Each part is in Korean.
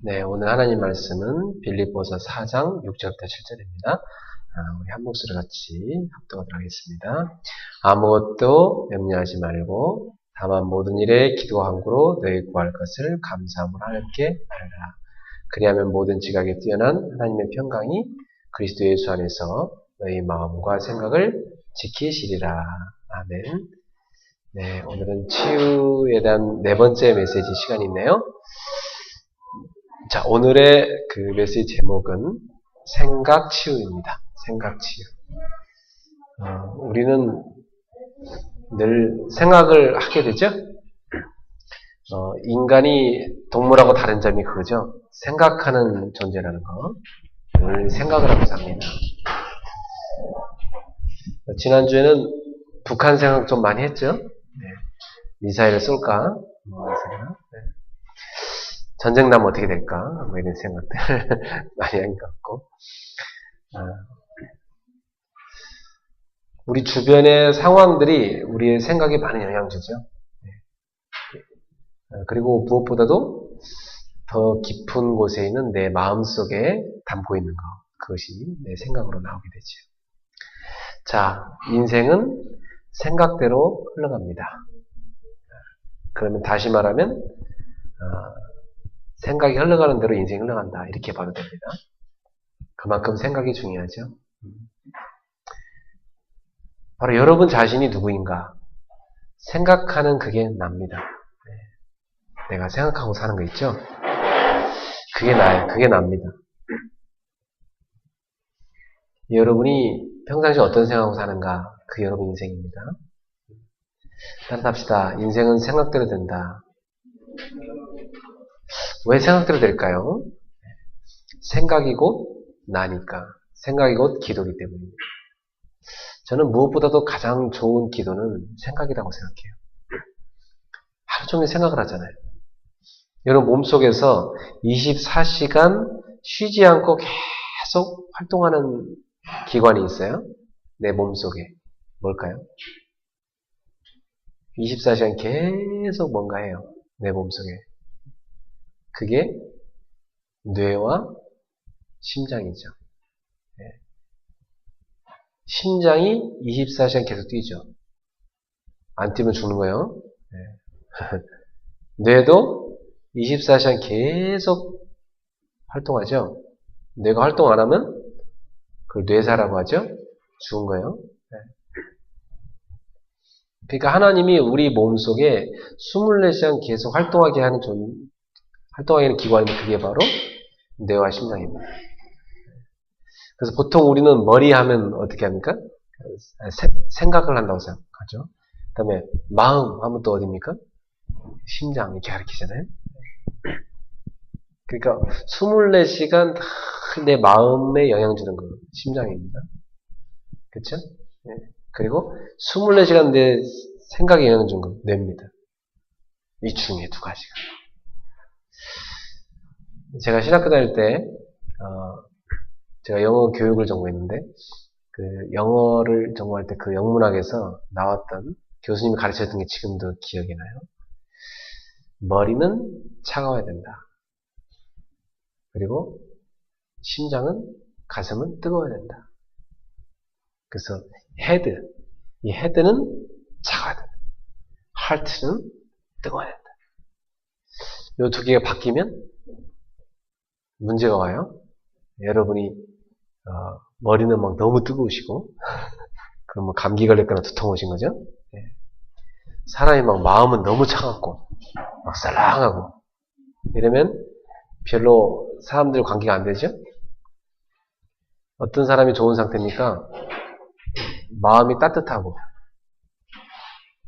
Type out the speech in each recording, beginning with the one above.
네, 오늘 하나님 말씀은 빌립보서 4장 6절부터 7절입니다. 우리 한 목소리 같이 합독하도록 하겠습니다. 아무것도 염려하지 말고 다만 모든 일에 기도와 간구로 너희 구할 것을 감사함으로 하나님께 말하라. 그리하면 모든 지각에 뛰어난 하나님의 평강이 그리스도 예수 안에서 너희 마음과 생각을 지키시리라. 아멘. 네, 오늘은 치유에 대한 네 번째 메시지 시간이 있네요. 자, 오늘의 그 메시지 제목은 생각치유입니다. 생각치유. 우리는 늘 생각을 하게 되죠? 인간이 동물하고 다른 점이 그거죠. 생각하는 존재라는 거. 늘 생각을 하고 삽니다. 지난주에는 북한 생각 좀 많이 했죠? 네. 미사일을 쏠까? 네. 전쟁 나면 어떻게 될까? 뭐 이런 생각들 많이 한 것 같고. 우리 주변의 상황들이 우리의 생각에 많은 영향을 주죠. 그리고 무엇보다도 더 깊은 곳에 있는 내 마음속에 담고 있는 것, 그것이 내 생각으로 나오게 되죠. 자, 인생은 생각대로 흘러갑니다. 그러면 다시 말하면 생각이 흘러가는 대로 인생이 흘러간다, 이렇게 봐도 됩니다. 그만큼 생각이 중요하죠. 바로 여러분 자신이 누구인가 생각하는 그게 납니다. 내가 생각하고 사는 거 있죠? 그게 나예요. 그게 납니다. 여러분이 평상시 어떤 생각하고 사는가, 그게 여러분 인생입니다. 따뜻합시다. 인생은 생각대로 된다. 왜 생각대로 될까요? 생각이 곧 나니까. 생각이 곧 기도이기 때문입니다. 저는 무엇보다도 가장 좋은 기도는 생각이라고 생각해요. 하루 종일 생각을 하잖아요. 여러분 몸속에서 24시간 쉬지 않고 계속 활동하는 기관이 있어요. 내 몸속에. 뭘까요? 24시간 계속 뭔가 해요. 내 몸속에. 그게 뇌와 심장이죠. 네. 심장이 24시간 계속 뛰죠. 안 뛰면 죽는 거예요. 네. 뇌도 24시간 계속 활동하죠. 뇌가 활동 안 하면 그걸 뇌사라고 하죠. 죽은 거예요. 네. 그러니까 하나님이 우리 몸속에 24시간 계속 활동하게 하는 기관이 그게 바로 뇌와 심장입니다. 그래서 보통 우리는 머리 하면 어떻게 합니까? 생각을 한다고 생각하죠. 그 다음에 마음 하면 또 어디입니까? 심장 이렇게 가르치잖아요. 그러니까 24시간 내 마음에 영향 주는 거 심장입니다. 그렇죠? 네. 그리고 24시간 내 생각에 영향 주는 거 뇌입니다. 이 중에 두 가지가. 제가 신학교 다닐 때 제가 영어 교육을 전공했는데 그 영어를 전공할 때 그 영문학에서 나왔던 교수님이 가르쳤던 게 지금도 기억이 나요. 머리는 차가워야 된다. 그리고 심장은, 가슴은 뜨거워야 된다. 그래서 이 헤드는 차가워야 된다. 하트는 뜨거워야 된다. 이 두 개가 바뀌면 문제가 와요. 여러분이 머리는 막 너무 뜨거우시고 그럼 감기 걸렸거나 두통 오신 거죠. 네. 사람이 막 마음은 너무 차갑고 막 쌀랑하고 이러면 별로 사람들 관계가 안 되죠. 어떤 사람이 좋은 상태입니까? 마음이 따뜻하고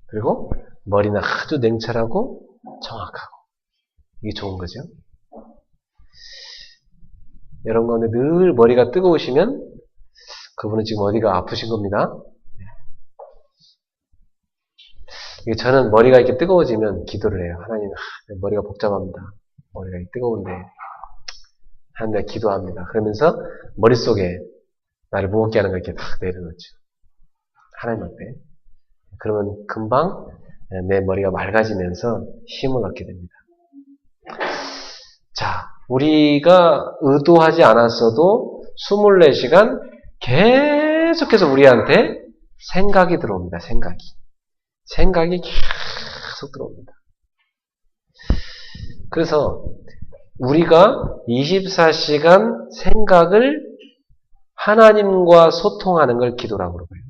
그리고 머리는 아주 냉철하고 정확하고 이게 좋은 거죠. 여러분 가운데 늘 머리가 뜨거우시면 그분은 지금 어디가 아프신 겁니다. 저는 머리가 이렇게 뜨거워지면 기도를 해요. 하나님, 머리가 복잡합니다. 머리가 뜨거운데 하나님 기도합니다. 그러면서 머릿속에 나를 무겁게 하는 걸 이렇게 탁 내려놓죠. 하나님 앞에. 그러면 금방 내 머리가 맑아지면서 힘을 얻게 됩니다. 자, 우리가 의도하지 않았어도 24시간 계속해서 우리한테 생각이 들어옵니다. 생각이 계속 들어옵니다. 그래서 우리가 24시간 생각을 하나님과 소통하는 걸 기도라고 그러고요.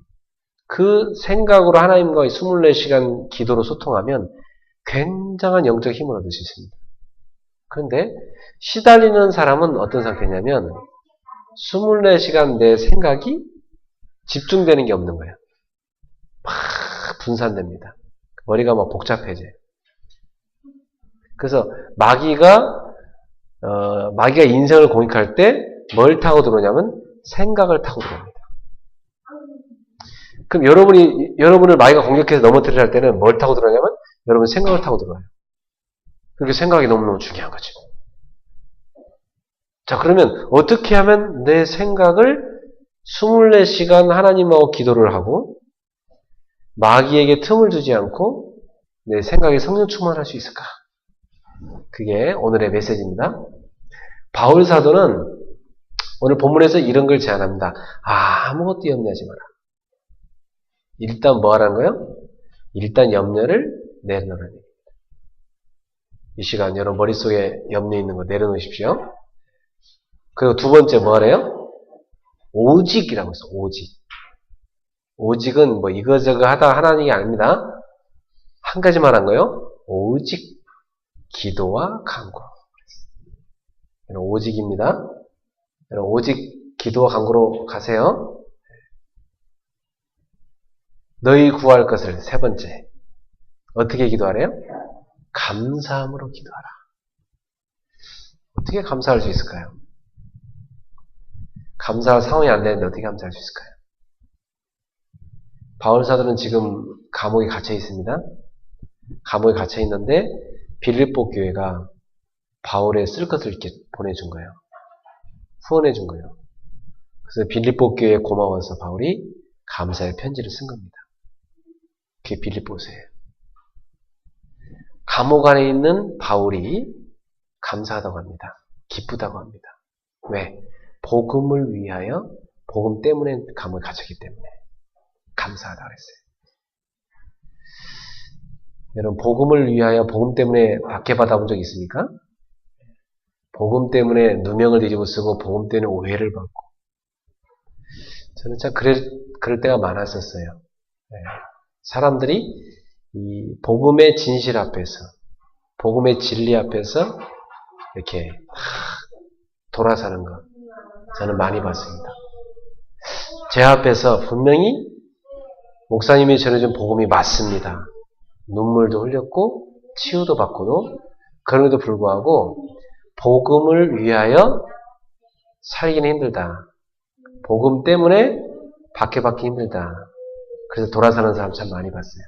그 생각으로 하나님과 24시간 기도로 소통하면 굉장한 영적 힘을 얻을 수 있습니다. 그런데 시달리는 사람은 어떤 상태냐면 24시간 내 생각이 집중되는 게 없는 거예요. 막 분산됩니다. 머리가 막 복잡해져요. 그래서 마귀가 인생을 공격할 때 뭘 타고 들어오냐면 생각을 타고 들어옵니다. 그럼 여러분을 마귀가 공격해서 넘어뜨리려 할 때는 뭘 타고 들어오냐면 여러분 생각을 타고 들어와요. 그렇게 생각이 너무너무 중요한 거죠. 자, 그러면 어떻게 하면 내 생각을 24시간 하나님하고 기도를 하고 마귀에게 틈을 주지 않고 내 생각에 성령 충만할 수 있을까? 그게 오늘의 메시지입니다. 바울 사도는 오늘 본문에서 이런 걸 제안합니다. 아무것도 염려하지 마라. 일단 뭐 하라는 거예요? 일단 염려를 내려놓으라. 이 시간 여러분 머릿속에 염려 있는 거 내려놓으십시오. 그리고 두 번째 뭐 하래요? 오직이라고 했어. 오직은 뭐 이거저거 하다 하라는 게 아닙니다. 한 가지만 한 거예요. 오직 기도와 간구. 오직입니다. 오직 기도와 간구로 가세요. 너희 구할 것을 세 번째. 어떻게 기도하래요? 감사함으로 기도하라. 어떻게 감사할 수 있을까요? 감사할 상황이 안 되는데 어떻게 감사할 수 있을까요? 바울 사도는 지금 감옥에 갇혀 있습니다. 감옥에 갇혀 있는데 빌립보 교회가 바울의 쓸 것을 이렇게 보내준 거예요. 후원해준 거예요. 그래서 빌립보 교회에 고마워서 바울이 감사의 편지를 쓴 겁니다. 그게 빌립보서예요. 감옥 안에 있는 바울이 감사하다고 합니다. 기쁘다고 합니다. 왜? 복음을 위하여 복음 때문에 감옥에 갇혔기 때문에 감사하다고 했어요. 여러분 복음을 위하여 복음 때문에 박해받아 본 적 있습니까? 복음 때문에 누명을 뒤집어 쓰고 복음 때문에 오해를 받고 저는 참 그럴 때가 많았었어요. 사람들이 이 복음의 진실 앞에서 복음의 진리 앞에서 이렇게 돌아서는 것 저는 많이 봤습니다. 제 앞에서 분명히 목사님이 전해준 복음이 맞습니다. 눈물도 흘렸고 치유도 받고도 그럼에도 불구하고 복음을 위하여 살기는 힘들다. 복음 때문에 박해받기 힘들다. 그래서 돌아서는 사람 참 많이 봤어요.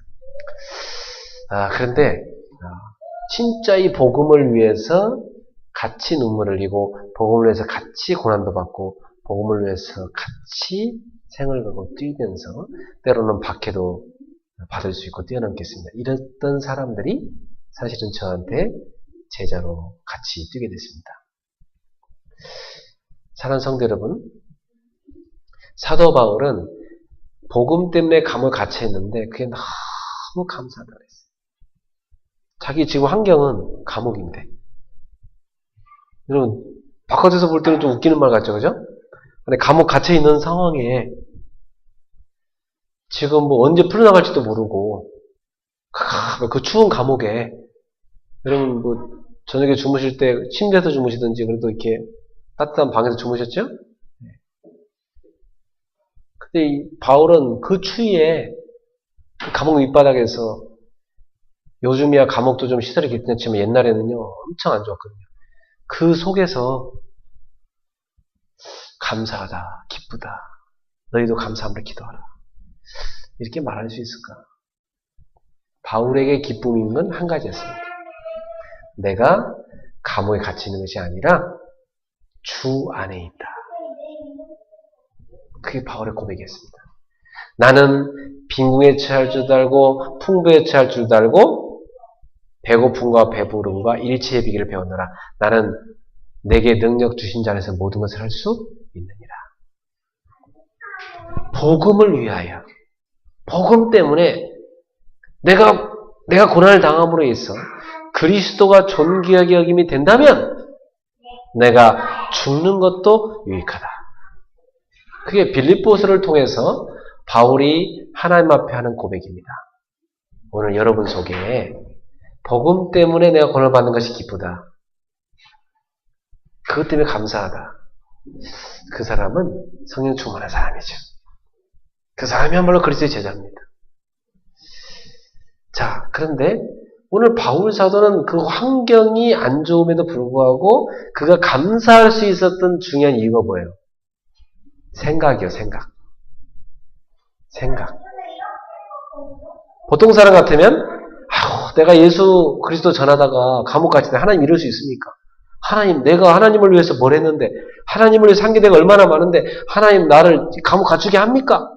그런데 진짜 이 복음을 위해서 같이 눈물을 흘리고 복음을 위해서 같이 고난도 받고 복음을 위해서 같이 생을 걸고 뛰면서 때로는 박해도 받을 수 있고 뛰어넘겠습니다. 이랬던 사람들이 사실은 저한테 제자로 같이 뛰게 됐습니다. 사랑하는 성도 여러분, 사도 바울은 복음 때문에 감옥에 갇혀 있는데 그게 너무 감사하다고 했어요. 자기 지금 환경은 감옥인데. 여러분 바깥에서 볼 때는 좀 웃기는 말 같죠, 그죠? 근데 감옥 갇혀 있는 상황에 지금 뭐 언제 풀려나갈지도 모르고 그 추운 감옥에 여러분 뭐 저녁에 주무실 때 침대에서 주무시든지 그래도 이렇게 따뜻한 방에서 주무셨죠? 근데 이 바울은 그 추위에 그 감옥 밑바닥에서 요즘이야 감옥도 좀 시설이 괜찮지만 옛날에는요 엄청 안 좋았거든요. 그 속에서 감사하다, 기쁘다, 너희도 감사함으로 기도하라. 이렇게 말할 수 있을까? 바울에게 기쁨인 건 한 가지였습니다. 내가 감옥에 갇혀 있는 것이 아니라 주 안에 있다. 그게 바울의 고백이었습니다. 나는 빈궁에 처할 줄도 알고 풍부에 처할 줄도 알고 배고픔과 배부름과 일체의 비기를 배웠노라. 나는 내게 능력 주신 자 안에서 모든 것을 할 수 있느니라. 복음을 위하여, 복음 때문에 내가 고난을 당함으로 인해서 그리스도가 존귀하게 여김이 된다면 내가 죽는 것도 유익하다. 그게 빌립보서를 통해서 바울이 하나님 앞에 하는 고백입니다. 오늘 여러분 속에 복음 때문에 내가 고난을 받는 것이 기쁘다. 그것 때문에 감사하다. 그 사람은 성령 충만한 사람이죠. 그 사람이야말로 그리스도의 제자입니다. 자, 그런데 오늘 바울 사도는 그 환경이 안 좋음에도 불구하고 그가 감사할 수 있었던 중요한 이유가 뭐예요? 생각이요, 생각. 보통 사람 같으면 내가 예수 그리스도 전하다가 감옥 갇힐 때 하나님 이럴 수 있습니까? 하나님, 내가 하나님을 위해서 뭘 했는데, 하나님을 위해서 한 게 내가 얼마나 많은데 하나님 나를 감옥 갇히게 합니까?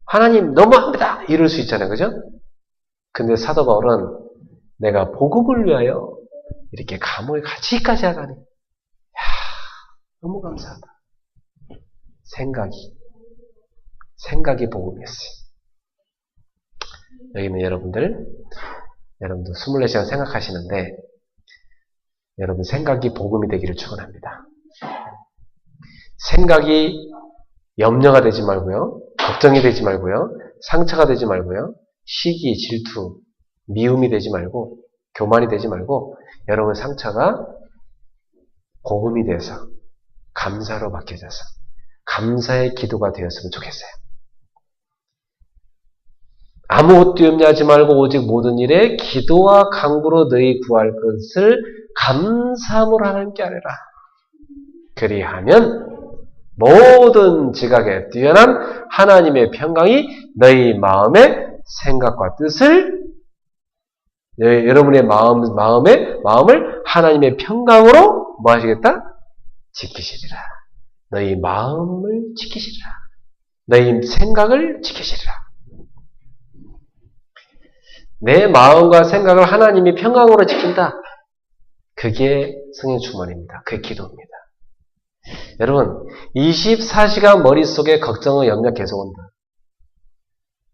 하나님 너무합니다. 이럴 수 있잖아요. 그죠? 근데 사도 바울은 내가 복음을 위하여 이렇게 감옥에 갇히기까지 하다니. 너무 감사하다. 생각이 복음이었어요. 여기는 여러분들 24시간 생각하시는데 여러분 생각이 복음이 되기를 축원합니다. 생각이 염려가 되지 말고요. 걱정이 되지 말고요. 상처가 되지 말고요. 시기, 질투, 미움이 되지 말고 교만이 되지 말고 여러분 상처가 복음이 돼서 감사로 바뀌어져서 감사의 기도가 되었으면 좋겠어요. 아무것도 염려하지 말고 오직 모든 일에 기도와 간구로 너희 구할 것을 감사함으로 하나님께 아뢰라. 그리하면 모든 지각에 뛰어난 하나님의 평강이 너희 마음의 생각과 뜻을 여러분의 마음을 하나님의 평강으로 뭐 하시겠다? 지키시리라. 너희 마음을 지키시리라. 너희 생각을 지키시리라. 내 마음과 생각을 하나님이 평강으로 지킨다. 그게 성령 충만입니다. 그게 기도입니다. 여러분 24시간 머릿속에 걱정과 염려 계속 온다.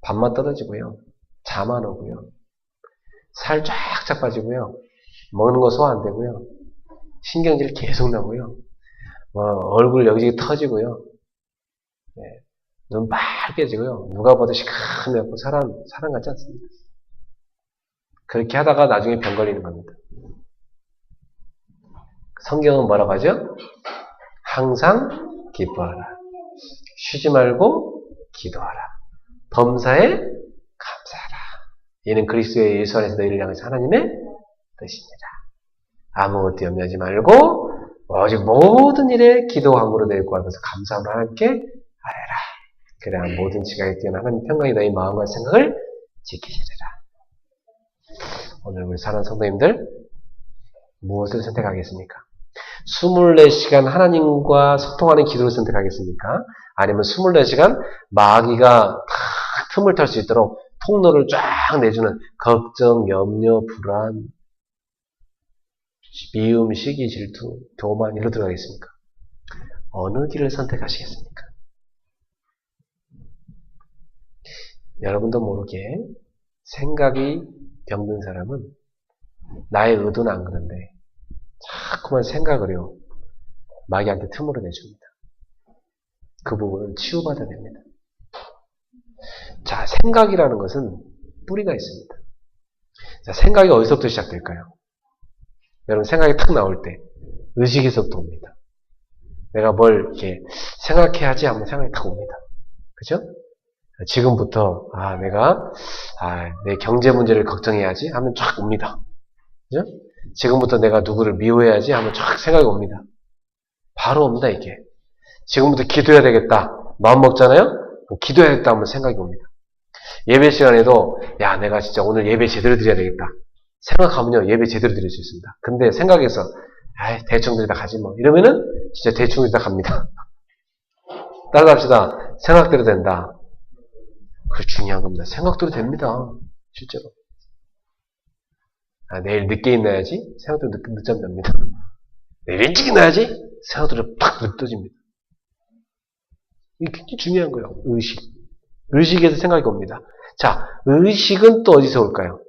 밥만 떨어지고요. 잠 안 오고요. 살 쫙쫙 빠지고요. 먹는 거 소화 안 되고요. 신경질 계속 나고요. 얼굴 여기저기 터지고요. 네. 눈 빨개지고요. 누가 봐도 시커멓고 사람 같지 않습니다. 그렇게 하다가 나중에 병 걸리는 겁니다. 성경은 뭐라고 하죠? 항상 기뻐하라. 쉬지 말고 기도하라. 범사에 감사하라. 이는 그리스도의 예수 안에서 너희를 향해서 하나님의 뜻입니다. 아무것도 염려하지 말고 오직 모든 일에 기도와 간구로 너희 구할 것을 감사함으로 하나님께 아뢰라. 그래야 모든 지각에 뛰어난 하나님 평강이 너희 마음과 생각을 지키시리라. 오늘 우리 사랑하는 성도님들 무엇을 선택하겠습니까? 24시간 하나님과 소통하는 기도를 선택하겠습니까? 아니면 24시간 마귀가 틈을 탈 수 있도록 통로를 쫙 내주는 걱정, 염려, 불안, 미움, 시기, 질투, 교만 이로 들어가겠습니까? 어느 길을 선택하시겠습니까? 여러분도 모르게 생각이 병든 사람은 나의 의도는 안 그런데 자꾸만 생각을요 마귀한테 틈으로 내줍니다. 그 부분은 치유받아야 됩니다. 자, 생각이라는 것은 뿌리가 있습니다. 자, 생각이 어디서부터 시작될까요? 여러분 생각이 탁 나올 때 의식에서부터 옵니다. 내가 뭘 이렇게 생각해야지 하면 생각이 탁 옵니다. 그죠? 지금부터 내가 내 경제 문제를 걱정해야지 하면 쫙 옵니다. 그죠? 지금부터 내가 누구를 미워해야지 하면 쫙 생각이 옵니다. 바로 옵니다, 이게. 지금부터 기도해야 되겠다. 마음 먹잖아요? 기도해야겠다 하면 생각이 옵니다. 예배 시간에도 내가 진짜 오늘 예배 제대로 드려야 되겠다. 생각하면요, 예배 제대로 드릴 수 있습니다. 근데 생각해서 대충 드리다 가지 뭐. 이러면은 진짜 대충 드리다 갑니다. 따라갑시다. 생각대로 된다. 그게 중요한 겁니다. 생각대로 됩니다. 실제로. 내일 늦게 일어나야지 생각대로 늦잠 잡니다. 일찍 일어나야지 생각들이 팍 느껴집니다. 이게 굉장히 중요한 거예요. 의식. 의식에서 생각이 옵니다. 자, 의식은 또 어디서 올까요?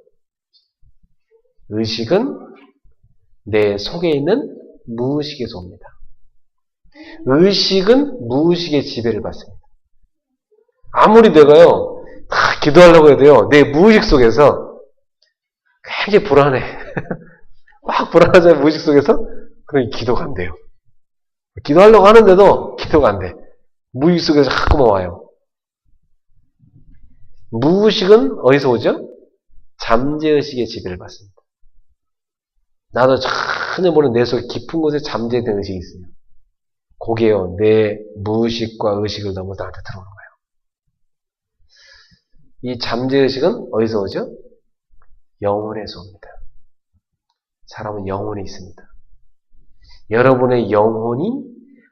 의식은 내 속에 있는 무의식에서 옵니다. 의식은 무의식의 지배를 받습니다. 아무리 내가요, 기도하려고 해도요, 내 무의식 속에서 굉장히 불안해. 막 불안하잖아요, 무의식 속에서. 그러니 기도가 안 돼요. 기도하려고 하는데도 기도가 안 돼. 무의식 속에서 자꾸만 와요. 무의식은 어디서 오죠? 잠재의식의 지배를 받습니다. 나도 전혀 모르는 내 속에 깊은 곳에 잠재된 의식이 있어요. 그게요, 내 무의식과 의식을 넘어 나한테 들어오는 거예요. 이 잠재의식은 어디서 오죠? 영혼에서 옵니다. 사람은 영혼이 있습니다. 여러분의 영혼이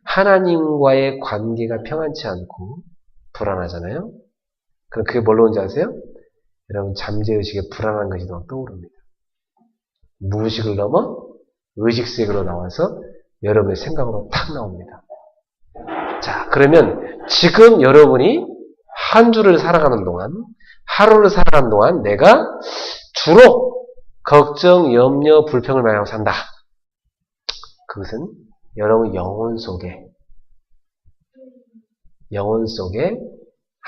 하나님과의 관계가 평안치 않고 불안하잖아요. 그럼 그게 뭘로 온지 아세요? 여러분 잠재의식에 불안한 것이 떠오릅니다. 무의식을 넘어 의식세계로 나와서 여러분의 생각으로 탁 나옵니다. 자, 그러면 지금 여러분이 한 주를 살아가는 동안, 하루를 살아가는 동안 내가 주로 걱정, 염려, 불평을 많이 하고 산다. 그것은 여러분 영혼 속에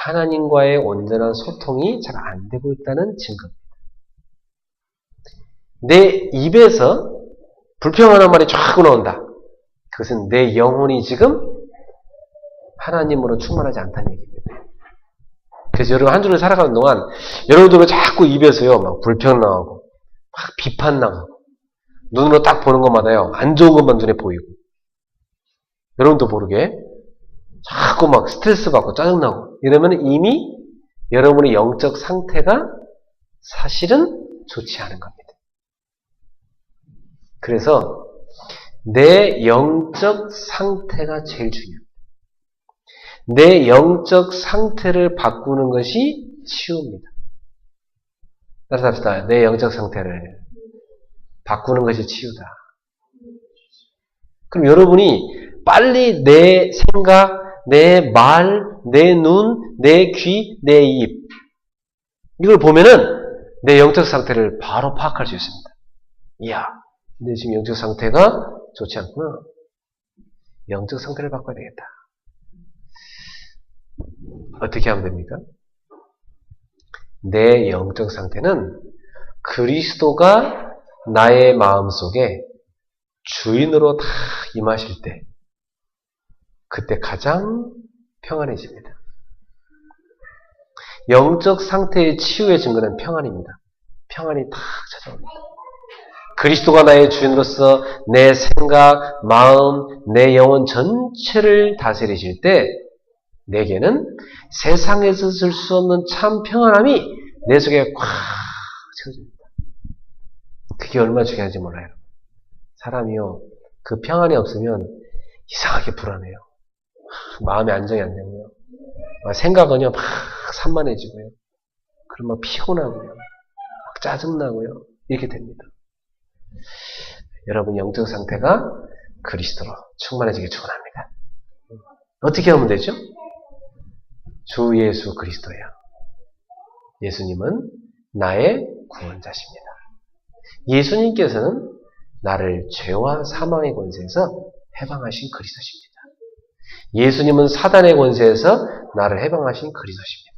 하나님과의 온전한 소통이 잘 안 되고 있다는 증거입니다. 내 입에서 불평하는 말이 자꾸 나온다. 그것은 내 영혼이 지금 하나님으로 충만하지 않다는 얘기입니다. 그래서 여러분 한 주를 살아가는 동안 여러분들은 자꾸 입에서요 막 불평 나오고 막 비판 나오고 눈으로 딱 보는 것마다요 안 좋은 것만 눈에 보이고 여러분도 모르게 자꾸 막 스트레스 받고 짜증나고 이러면 이미 여러분의 영적 상태가 사실은 좋지 않은 겁니다. 그래서 내 영적 상태가 제일 중요합니다. 내 영적 상태를 바꾸는 것이 치유입니다. 따라서 합시다. 내 영적 상태를 바꾸는 것이 치유다. 그럼 여러분이 빨리 내 생각, 내 말, 내 눈, 내 귀, 내 입 이걸 보면은 내 영적 상태를 바로 파악할 수 있습니다. 이야, 내 지금 영적 상태가 좋지 않구나. 영적 상태를 바꿔야 되겠다. 어떻게 하면 됩니까? 내 영적 상태는 그리스도가 나의 마음속에 주인으로 다 임하실 때 그때 가장 평안해집니다. 영적 상태의 치유의 증거는 평안입니다. 평안이 탁 찾아옵니다. 그리스도가 나의 주인으로서 내 생각, 마음, 내 영혼 전체를 다스리실 때 내게는 세상에서 쓸 수 없는 참 평안함이 내 속에 꽉 채워집니다. 그게 얼마나 중요한지 몰라요. 사람이요, 그 평안이 없으면 이상하게 불안해요. 마음의 안정이 안 되고요. 생각은요, 막 산만해지고요. 그럼 막 피곤하고요. 막 짜증나고요. 이렇게 됩니다. 여러분 영적 상태가 그리스도로 충만해지길 축원합니다. 어떻게 하면 되죠? 주 예수 그리스도예요. 예수님은 나의 구원자십니다. 예수님께서는 나를 죄와 사망의 권세에서 해방하신 그리스도십니다. 예수님은 사단의 권세에서 나를 해방하신 그리스도십니다.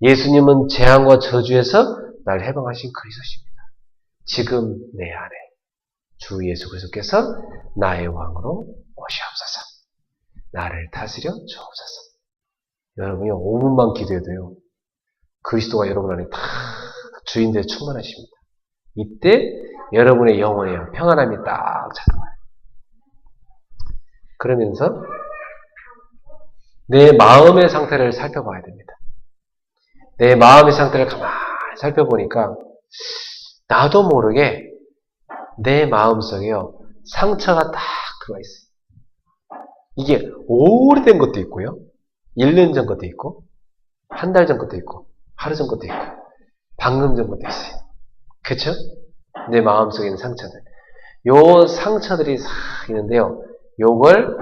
예수님은 재앙과 저주에서 나를 해방하신 그리스도십니다. 지금 내 안에 주 예수 그리스도께서 나의 왕으로 오시옵소서. 나를 다스려 주옵소서. 여러분이 5분만 기도해도요. 그리스도가 여러분 안에 다 주인되어 충만하십니다. 이때 여러분의 영혼에 평안함이 딱 찾아와요. 그러면서 내 마음의 상태를 살펴봐야 됩니다. 내 마음의 상태를 가만히 살펴보니까 나도 모르게 내 마음속에요 상처가 딱 들어와 있어요. 이게 오래된 것도 있고요. 1년 전 것도 있고 한 달 전 것도 있고 하루 전 것도 있고 방금 전 것도 있어요. 그렇죠? 내 마음속에 있는 상처들. 요 상처들이 싹 있는데요. 요걸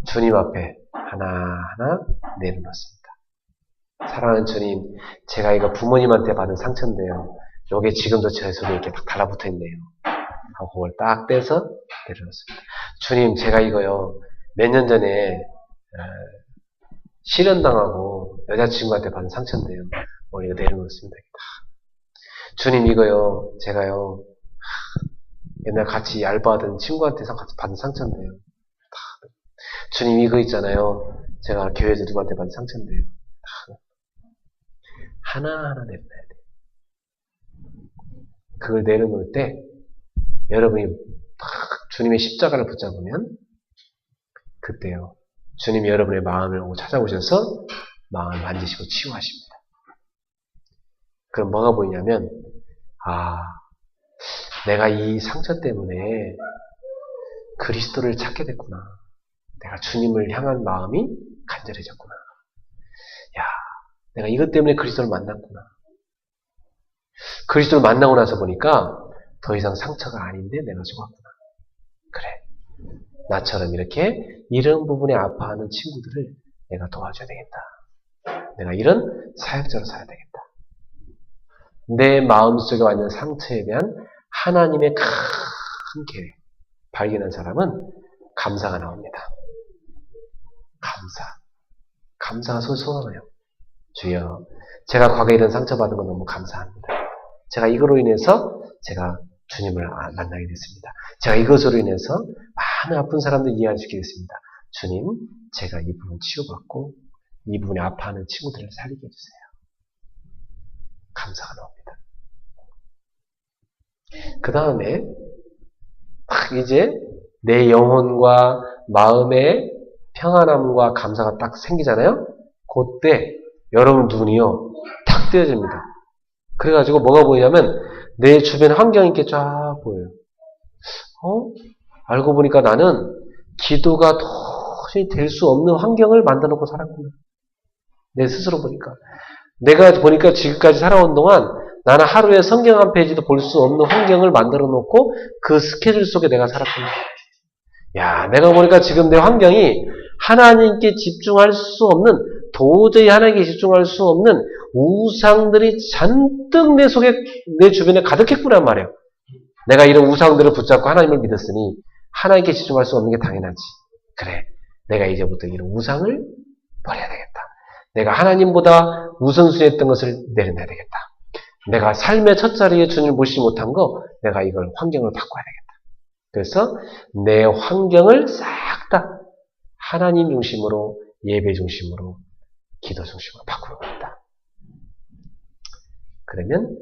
주님 앞에 하나하나 내려놓습니다. 사랑하는 주님, 제가 이거 부모님한테 받은 상처인데요. 요게 지금도 제 속에 이렇게 딱 달라붙어 있네요. 하고 그걸 딱 떼서 내려놓습니다. 주님, 제가 이거요. 몇 년 전에 실연당하고 여자친구한테 받은 상처인데요. 이거 내려놓습니다. 주님, 이거요. 제가요. 옛날 같이 알바하던 친구한테서 같이 받은 상처인데요. 주님, 이거 있잖아요. 제가 교회에서 누구한테 받은 상처인데요. 하나하나 내려놔야 돼요. 그걸 내려놓을 때 여러분이 주님의 십자가를 붙잡으면 그때요. 주님이 여러분의 마음을 찾아오셔서 마음을 만지시고 치유하십니다. 그럼 뭐가 보이냐면 내가 이 상처 때문에 그리스도를 찾게 됐구나. 내가 주님을 향한 마음이 간절해졌구나. 내가 이것 때문에 그리스도를 만났구나. 그리스도를 만나고 나서 보니까 더 이상 상처가 아닌데 내가 속았구나. 그래. 나처럼 이렇게 이런 부분에 아파하는 친구들을 내가 도와줘야 되겠다. 내가 이런 사역자로 살아야 되겠다. 내 마음속에 와 있는 상처에 대한 하나님의 큰 계획 발견한 사람은 감사가 나옵니다. 감사가 솟아나요. 주여, 제가 과거에 이런 상처받은 건 너무 감사합니다. 제가 이거로 인해서 제가 주님을 만나게 됐습니다. 제가 이것으로 인해서 많은 아픈 사람들 이해할 수 있게 됐습니다. 주님, 제가 이 부분 치유받고 이 부분에 아파하는 친구들을 살리게 해주세요. 감사가 나옵니다. 그 다음에 딱 이제 내 영혼과 마음의 평안함과 감사가 딱 생기잖아요. 그때 여러분 눈이요 탁 뜨여집니다. 그래가지고 뭐가 보이냐면 내 주변 환경이 이렇게 쫙 보여요. 알고 보니까 나는 기도가 도저히 될 수 없는 환경을 만들어 놓고 살았구나. 내 스스로 보니까. 내가 보니까 지금까지 살아온 동안 나는 하루에 성경 한 페이지도 볼 수 없는 환경을 만들어 놓고 그 스케줄 속에 내가 살았구나. 내가 보니까 지금 내 환경이 하나님께 집중할 수 없는, 도저히 하나님께 집중할 수 없는 우상들이 잔뜩 내 속에, 내 주변에 가득했구나 말이에요. 내가 이런 우상들을 붙잡고 하나님을 믿었으니 하나님께 집중할 수 없는 게 당연하지. 그래, 내가 이제부터 이런 우상을 버려야 되겠다. 내가 하나님보다 우선순위했던 것을 내려놔야 되겠다. 내가 삶의 첫 자리에 주님을 모시지 못한 거, 내가 이걸 환경을 바꿔야 되겠다. 그래서 내 환경을 싹 다 하나님 중심으로, 예배 중심으로, 기도 중심으로 바꾸는 겁니다. 그러면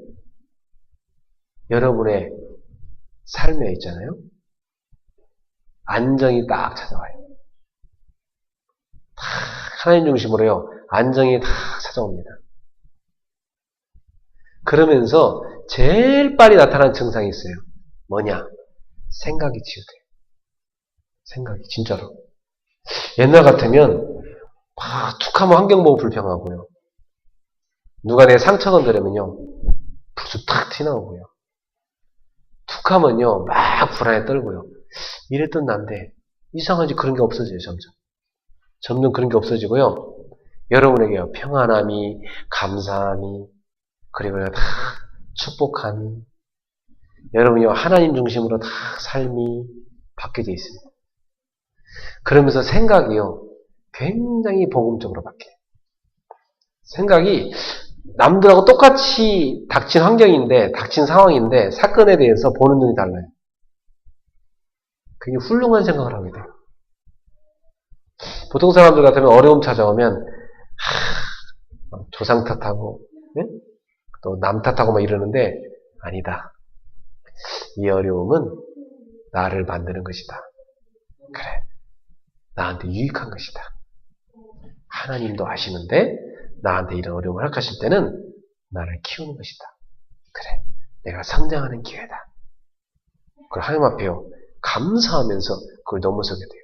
여러분의 삶에 있잖아요. 안정이 딱 찾아와요. 하나님 중심으로요. 안정이 다 찾아옵니다. 그러면서 제일 빨리 나타나는 증상이 있어요. 뭐냐? 생각이 치유돼요. 생각이 진짜로. 옛날 같으면 툭 하면 환경 보고 불평하고요. 누가 내 상처 건드리면요. 불쑥 탁 튀나오고요. 툭 하면요. 막 불안에 떨고요. 이랬던 난데 이상하지 그런 게 없어져요. 점점 그런 게 없어지고요. 여러분에게요. 평안함이, 감사함이, 그리고 다 축복함이, 여러분이요. 하나님 중심으로 다 삶이 바뀌어져 있습니다. 그러면서 생각이요. 굉장히 복음적으로 바뀌어요. 생각이 남들하고 똑같이 닥친 환경인데, 닥친 상황인데, 사건에 대해서 보는 눈이 달라요. 굉장히 훌륭한 생각을 하게 돼요. 보통 사람들 같으면 어려움 찾아오면, 조상 탓하고, 네? 또 남 탓하고 막 이러는데, 아니다. 이 어려움은 나를 만드는 것이다. 그래. 나한테 유익한 것이다. 하나님도 아시는데 나한테 이런 어려움을 허락하실 때는 나를 키우는 것이다. 그래. 내가 성장하는 기회다. 그걸 하나님 앞에요. 감사하면서 그걸 넘어서게 돼요.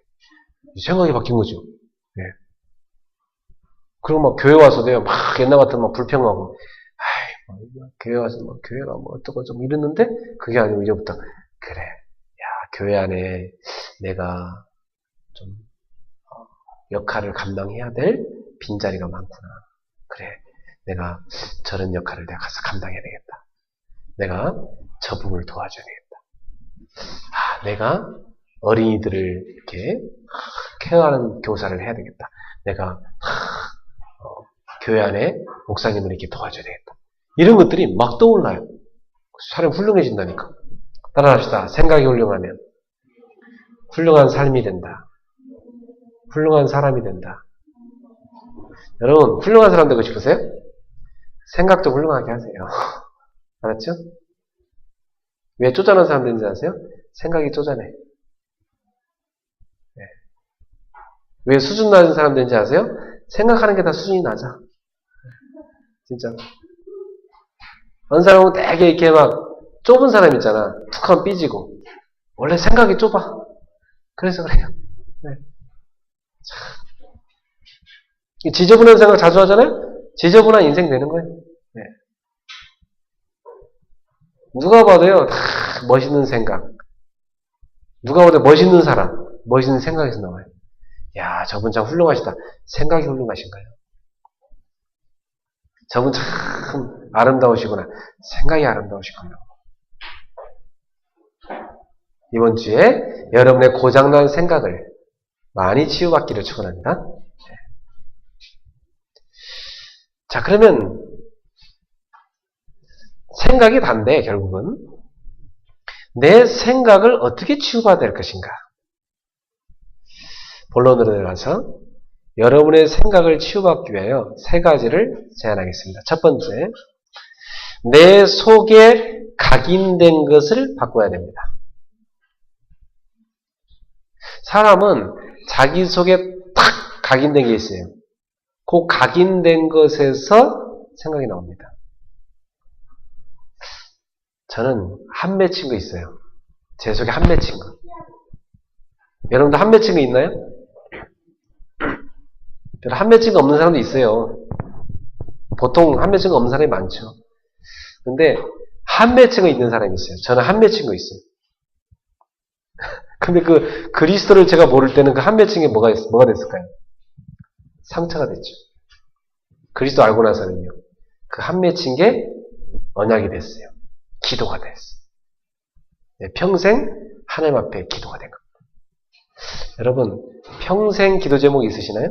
이 생각이 바뀐 거죠. 네. 그리고 막 교회 와서도요. 막 옛날 같으면 막 불평하고 교회 와서 막 교회가 뭐 어쩌고 좀 이랬는데 그게 아니고 이제부터 그래. 야, 교회 안에 내가 좀 역할을 감당해야 될 빈자리가 많구나. 그래, 내가 저런 역할을 내가 가서 감당해야 되겠다. 내가 저 부분을 도와줘야 되겠다. 내가 어린이들을 이렇게 케어하는 교사를 해야 되겠다. 내가 교회 안에 목사님을 이렇게 도와줘야 되겠다. 이런 것들이 막 떠올라요. 사람 훌륭해진다니까. 따라합시다. 생각이 훌륭하면 훌륭한 삶이 된다. 훌륭한 사람이 된다. 여러분, 훌륭한 사람 되고 싶으세요? 생각도 훌륭하게 하세요. 알았죠? 왜 쪼잔한 사람 되는지 아세요? 생각이 쪼잔해. 네. 왜 수준 낮은 사람 되는지 아세요? 생각하는 게 다 수준이 낮아. 진짜. 어느 사람은 되게 이렇게 막 좁은 사람 있잖아. 툭 하면 삐지고. 원래 생각이 좁아. 그래서 그래요. 네. 지저분한 생각 자주 하잖아요? 지저분한 인생 되는 거예요. 네. 누가 봐도요, 다 멋있는 생각. 누가 봐도 멋있는 사람, 멋있는 생각에서 나와요. 야, 저분 참 훌륭하시다. 생각이 훌륭하신 거예요. 저분 참 아름다우시구나. 생각이 아름다우시구나. 이번 주에 여러분의 고장난 생각을 많이 치유받기를 축원합니다. 자, 그러면 생각이 단데 결국은 내 생각을 어떻게 치유받아야 될 것인가? 본론으로 들어가서 여러분의 생각을 치유받기 위하여 세 가지를 제안하겠습니다. 첫 번째, 내 속에 각인된 것을 바꿔야 됩니다. 사람은 자기 속에 탁 각인된 게 있어요. 그 각인된 것에서 생각이 나옵니다. 저는 한 맺힌 거 있어요. 제 속에 한 맺힌 거. 여러분도 한 맺힌 거 있나요? 한 맺힌 거 없는 사람도 있어요. 보통 한 맺힌 거 없는 사람이 많죠. 근데 한 맺힌 거 있는 사람이 있어요. 저는 한 맺힌 거 있어요. 근데 그 그리스도를 제가 모를 때는 그 한 맺힌 게 뭐가 됐을까요? 상처가 됐죠. 그리스도 알고 나서는요. 그 한 맺힌 게 언약이 됐어요. 기도가 됐어요. 네, 평생 하나님 앞에 기도가 된 겁니다. 여러분, 평생 기도 제목 있으시나요?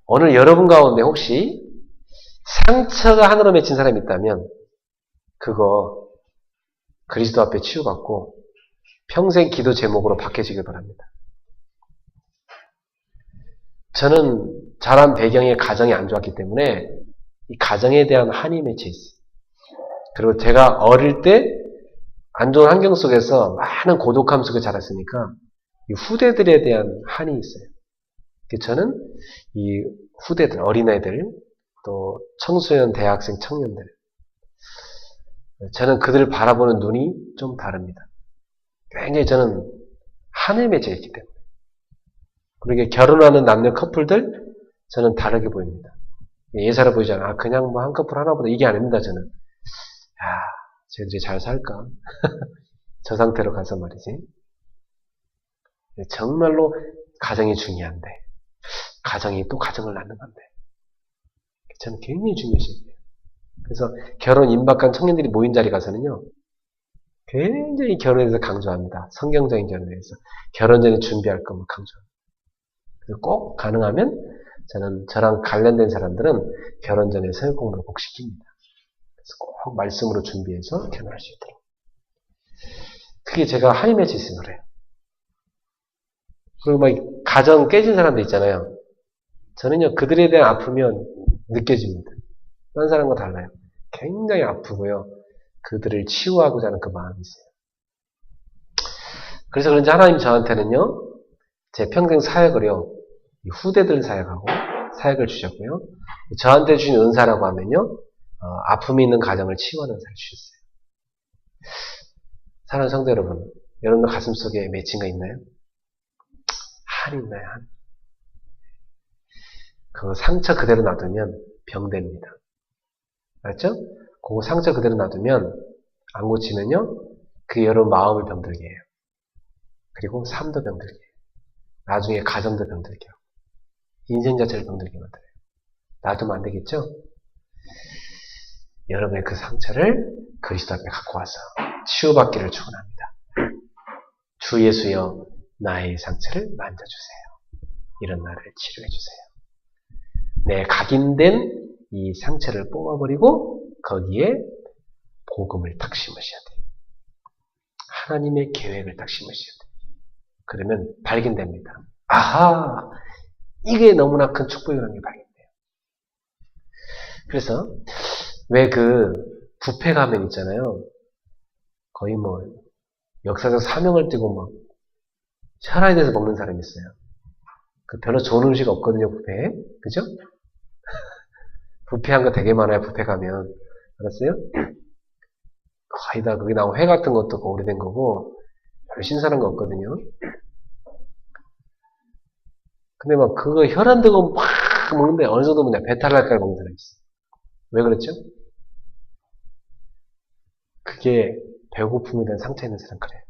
오늘 여러분 가운데 혹시 상처가 하나로 맺힌 사람이 있다면 그거 그리스도 앞에 치유받고 평생 기도 제목으로 바뀌어지길 바랍니다. 저는 자란 배경에 가정이 안 좋았기 때문에 이 가정에 대한 한이 맺혀 있어요. 그리고 제가 어릴 때 안 좋은 환경 속에서 많은 고독함 속에 자랐으니까 이 후대들에 대한 한이 있어요. 저는 이 후대들, 어린아이들, 또 청소년, 대학생, 청년들, 저는 그들을 바라보는 눈이 좀 다릅니다. 굉장히 저는 한에 맺혀 있기 때문에. 그러게 결혼하는 남녀 커플들, 저는 다르게 보입니다. 예사로 보이잖아요. 아, 그냥 뭐 한 커플 하나보다 이게 아닙니다, 저는. 야, 쟤들이 잘 살까? 저 상태로 가서 말이지. 정말로 가정이 중요한데, 가정이 또 가정을 낳는 건데. 저는 굉장히 중요시해요. 그래서 결혼 임박한 청년들이 모인 자리 가서는요, 굉장히 결혼에 대해서 강조합니다. 성경적인 결혼에 대해서. 결혼 전에 준비할 것만 강조합니다. 그래서 꼭 가능하면 저는 저랑 관련된 사람들은 결혼 전에 성경 공부를 꼭 시킵니다. 그래서 꼭 말씀으로 준비해서 결혼할 수 있도록. 그게 제가 한이 맺혀 있으면 그래요. 그리고 막 가정 깨진 사람들 있잖아요. 저는요, 그들에 대한 아프면 느껴집니다. 다른 사람과 달라요. 굉장히 아프고요. 그들을 치유하고자 하는 그 마음이 있어요. 그래서 그런지 하나님 저한테는요, 제 평생 사역을요, 후대들 사역을 주셨고요. 저한테 주신 은사라고 하면요, 아픔이 있는 가정을 치유하는 은사를 주셨어요. 사랑하는 성도 여러분, 여러분들 가슴 속에 맺힌 거 있나요? 한 있나요? 한? 그 상처 그대로 놔두면 병됩니다. 알았죠? 그 상처 그대로 놔두면 안 고치면요, 그 여러분 마음을 병들게 해요. 그리고 삶도 병들게 해요. 나중에 가정도 병들게 하고 인생 자체를 병들게 만들어요. 놔두면 안 되겠죠? 여러분의 그 상처를 그리스도 앞에 갖고 와서 치유받기를 축원합니다. 주 예수여 나의 상처를 만져주세요. 이런 나를 치료해주세요. 내 각인된 이 상처를 뽑아버리고 거기에 복음을 딱 심으셔야 돼요. 하나님의 계획을 딱 심으셔야 돼요. 그러면 발견됩니다. 아하! 이게 너무나 큰 축복이라는 게 발견돼요. 그래서 왜 그 뷔페 가면 있잖아요. 거의 뭐 역사적 사명을 띠고 막 혈안에 대해서 먹는 사람이 있어요. 그 별로 좋은 음식 없거든요, 뷔페. 그죠? 뷔페 한 거 되게 많아요, 뷔페 가면. 알았어요? 거의 다 거기 나온 회 같은 것도 오래된 거고 별 신선한 거 없거든요. 근데 막 그거 혈안 들고 막 먹는데 어느 정도 뭐냐 배탈 날까 먹는 사람이 있어요. 왜 그렇죠? 그게 배고픔에 대한 상처 있는 사람 그래요.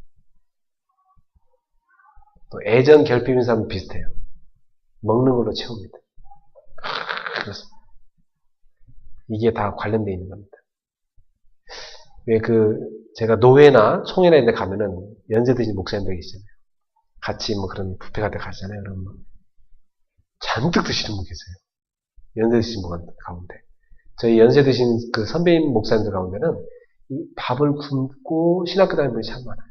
또 애정 결핍인 사람은 비슷해요. 먹는 걸로 채웁니다. 그래서 이게 다 관련되어 있는 겁니다. 왜 제가 노회나 총회나 이런 데 가면은 연세 드신 목사님들 계시잖아요. 같이 뭐 그런 뷔페 같은 데 가잖아요. 그러면 잔뜩 드시는 분 계세요. 연세 드신 분 가운데. 저희 연세 드신 그 선배님 목사님들 가운데는 이 밥을 굶고 신학교 다니는 분이 참 많아요.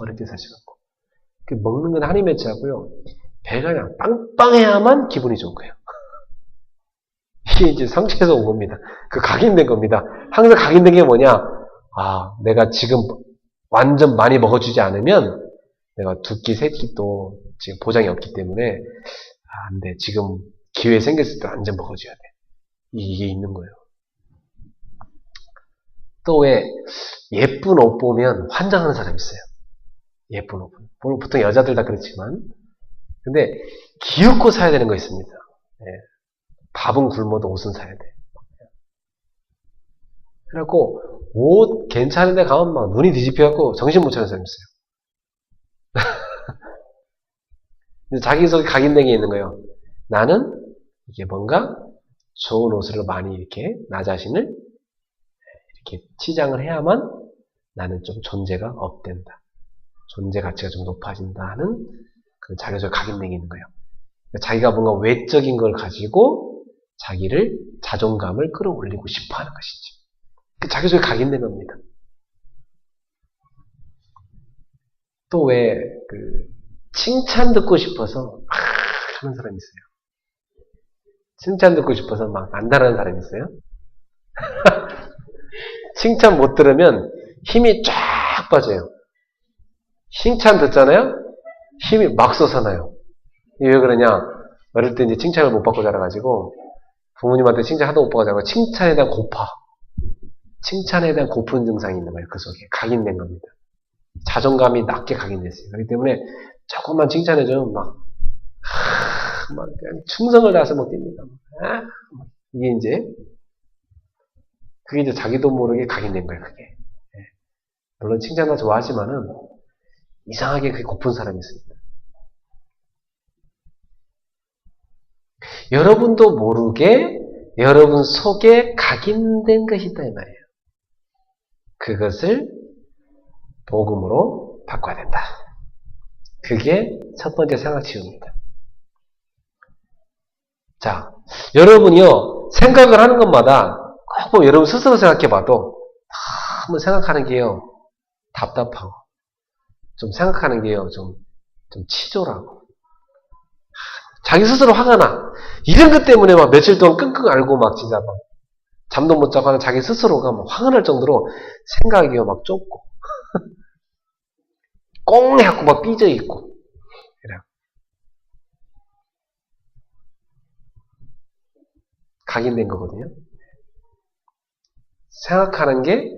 어렵게 사셔갖고. 먹는 건 한이 맺지 하고요. 배가 그냥 빵빵해야만 기분이 좋은 거예요. 이게 이제 상처에서 온 겁니다. 그 각인된 겁니다. 항상 각인된 게 뭐냐? 아, 내가 지금 완전 많이 먹어주지 않으면 내가 두 끼, 세 끼 또 지금 보장이 없기 때문에 안 돼. 지금 기회 생겼을 때 완전 먹어줘야 돼. 이게 있는 거예요. 또 왜 예쁜 옷 보면 환장하는 사람이 있어요. 예쁜 옷. 보통 여자들 다 그렇지만 근데 기웃고 사야 되는 거 있습니다. 예. 밥은 굶어도 옷은 사야 돼. 그래갖고 옷 괜찮은데 가면 막 눈이 뒤집혀갖고 정신 못 차리는 사람이 있어요. 자기 속에 각인된 게 있는 거예요. 나는 이게 뭔가 좋은 옷을 많이 이렇게 나 자신을 이렇게 치장을 해야만 나는 좀 존재가 업된다. 존재 가치가 좀 높아진다 하는 그 자기 속에 각인된 게 있는 거예요. 그러니까 자기가 뭔가 외적인 걸 가지고 자기를 자존감을 끌어올리고 싶어 하는 것이지. 자기 속에 각인된 겁니다. 또 왜 칭찬 듣고 싶어서 하는 사람이 있어요. 칭찬 듣고 싶어서 막 안달하는 사람이 있어요. 칭찬 못 들으면 힘이 쫙 빠져요. 칭찬 듣잖아요? 힘이 막 솟아나요. 왜 그러냐? 어릴 때 이제 칭찬을 못 받고 자라가지고 부모님한테 칭찬 하도 못 받고 자라고 칭찬에 대한 고파. 칭찬에 대한 고픈 증상이 있는 거예요. 그 속에 각인된 겁니다. 자존감이 낮게 각인됐어요. 그렇기 때문에 조금만 칭찬해주면 막 그냥 충성을 다해서 막 뜁니다. 이게 그게 이제 자기도 모르게 각인된 거예요. 그게. 물론 칭찬도 좋아하지만은 이상하게 그게 고픈 사람이 있습니다. 여러분도 모르게 여러분 속에 각인된 것이 있다 이 말이에요. 그것을 복음으로 바꿔야 된다. 그게 첫 번째 생각치유입니다. 자, 여러분이요 생각을 하는 것마다 꼭 여러분 스스로 생각해봐도 너무 생각하는 게요 답답하고 좀 생각하는 게요 좀 치졸하고 자기 스스로 화가 나. 이런 것 때문에 막 며칠 동안 끙끙 앓고 막 진짜 막 잠도 못 자고 하는 자기 스스로가 막 화가 날 정도로 생각이요 막 좁고 꽁해갖고 막 삐져있고 이래요. 각인된 거거든요. 생각하는 게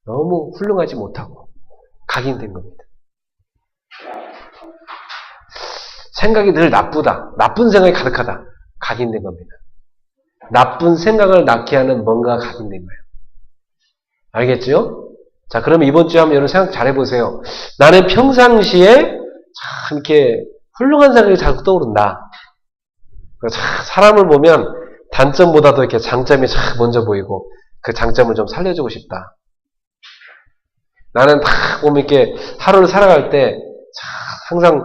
너무 훌륭하지 못하고 각인된 겁니다. 생각이 늘 나쁘다. 나쁜 생각이 가득하다. 각인된 겁니다. 나쁜 생각을 낳게 하는 뭔가가 각인된 거예요. 알겠죠? 자, 그러면 이번 주에 한번 여러분 생각 잘 해보세요. 나는 평상시에 참 이렇게 훌륭한 생각이 자꾸 떠오른다. 사람을 보면 단점보다도 이렇게 장점이 참 먼저 보이고 그 장점을 좀 살려주고 싶다. 나는 딱 보면 이렇게 하루를 살아갈 때 항상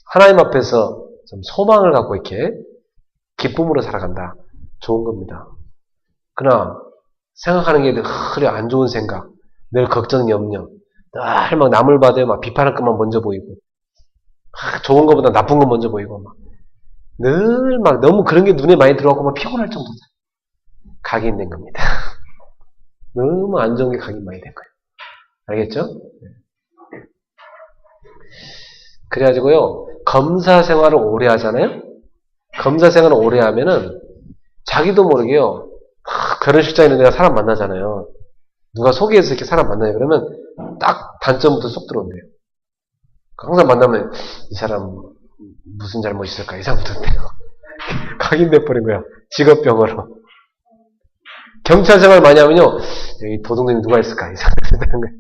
하나님 앞에서 좀 소망을 갖고 이렇게 기쁨으로 살아간다. 좋은 겁니다. 그러나 생각하는 게 늘 안 좋은 생각, 늘 걱정, 염려, 늘 막 남을 봐도 막 비판할 것만 먼저 보이고, 좋은 것보다 나쁜 것 먼저 보이고, 늘 막 너무 그런 게 눈에 많이 들어가고 막 피곤할 정도다. 각인된 겁니다. 너무 안 좋은 게 각인 많이 된 거예요. 알겠죠? 그래가지고요, 검사 생활을 오래 하잖아요? 검사 생활을 오래 하면은 자기도 모르게요, 결혼식장에서 내가 사람 만나잖아요. 누가 소개해서 이렇게 사람 만나요. 그러면 딱 단점부터 쏙 들어온대요. 항상 만나면 이 사람 무슨 잘못 있을까? 이 사람 들대요. 각인돼 버린 거야. 직업병으로. 경찰 생활 많이 하면요, 여기 도둑놈이 누가 있을까? 이 사람 들다는 거예요.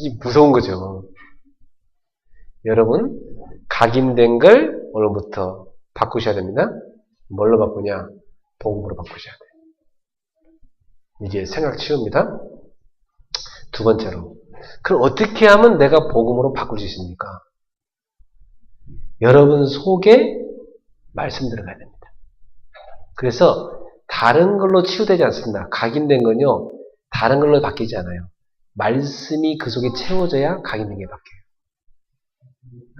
이게 무서운 거죠. 여러분, 각인된 걸 오늘부터 바꾸셔야 됩니다. 뭘로 바꾸냐? 복음으로 바꾸셔야 돼요. 이게 생각 치웁니다. 두 번째로, 그럼 어떻게 하면 내가 복음으로 바꿀 수 있습니까? 여러분 속에 말씀 들어가야 됩니다. 그래서 다른 걸로 치유되지 않습니다. 각인된 건요, 다른 걸로 바뀌지 않아요. 말씀이 그 속에 채워져야 각인된 게 바뀌어요.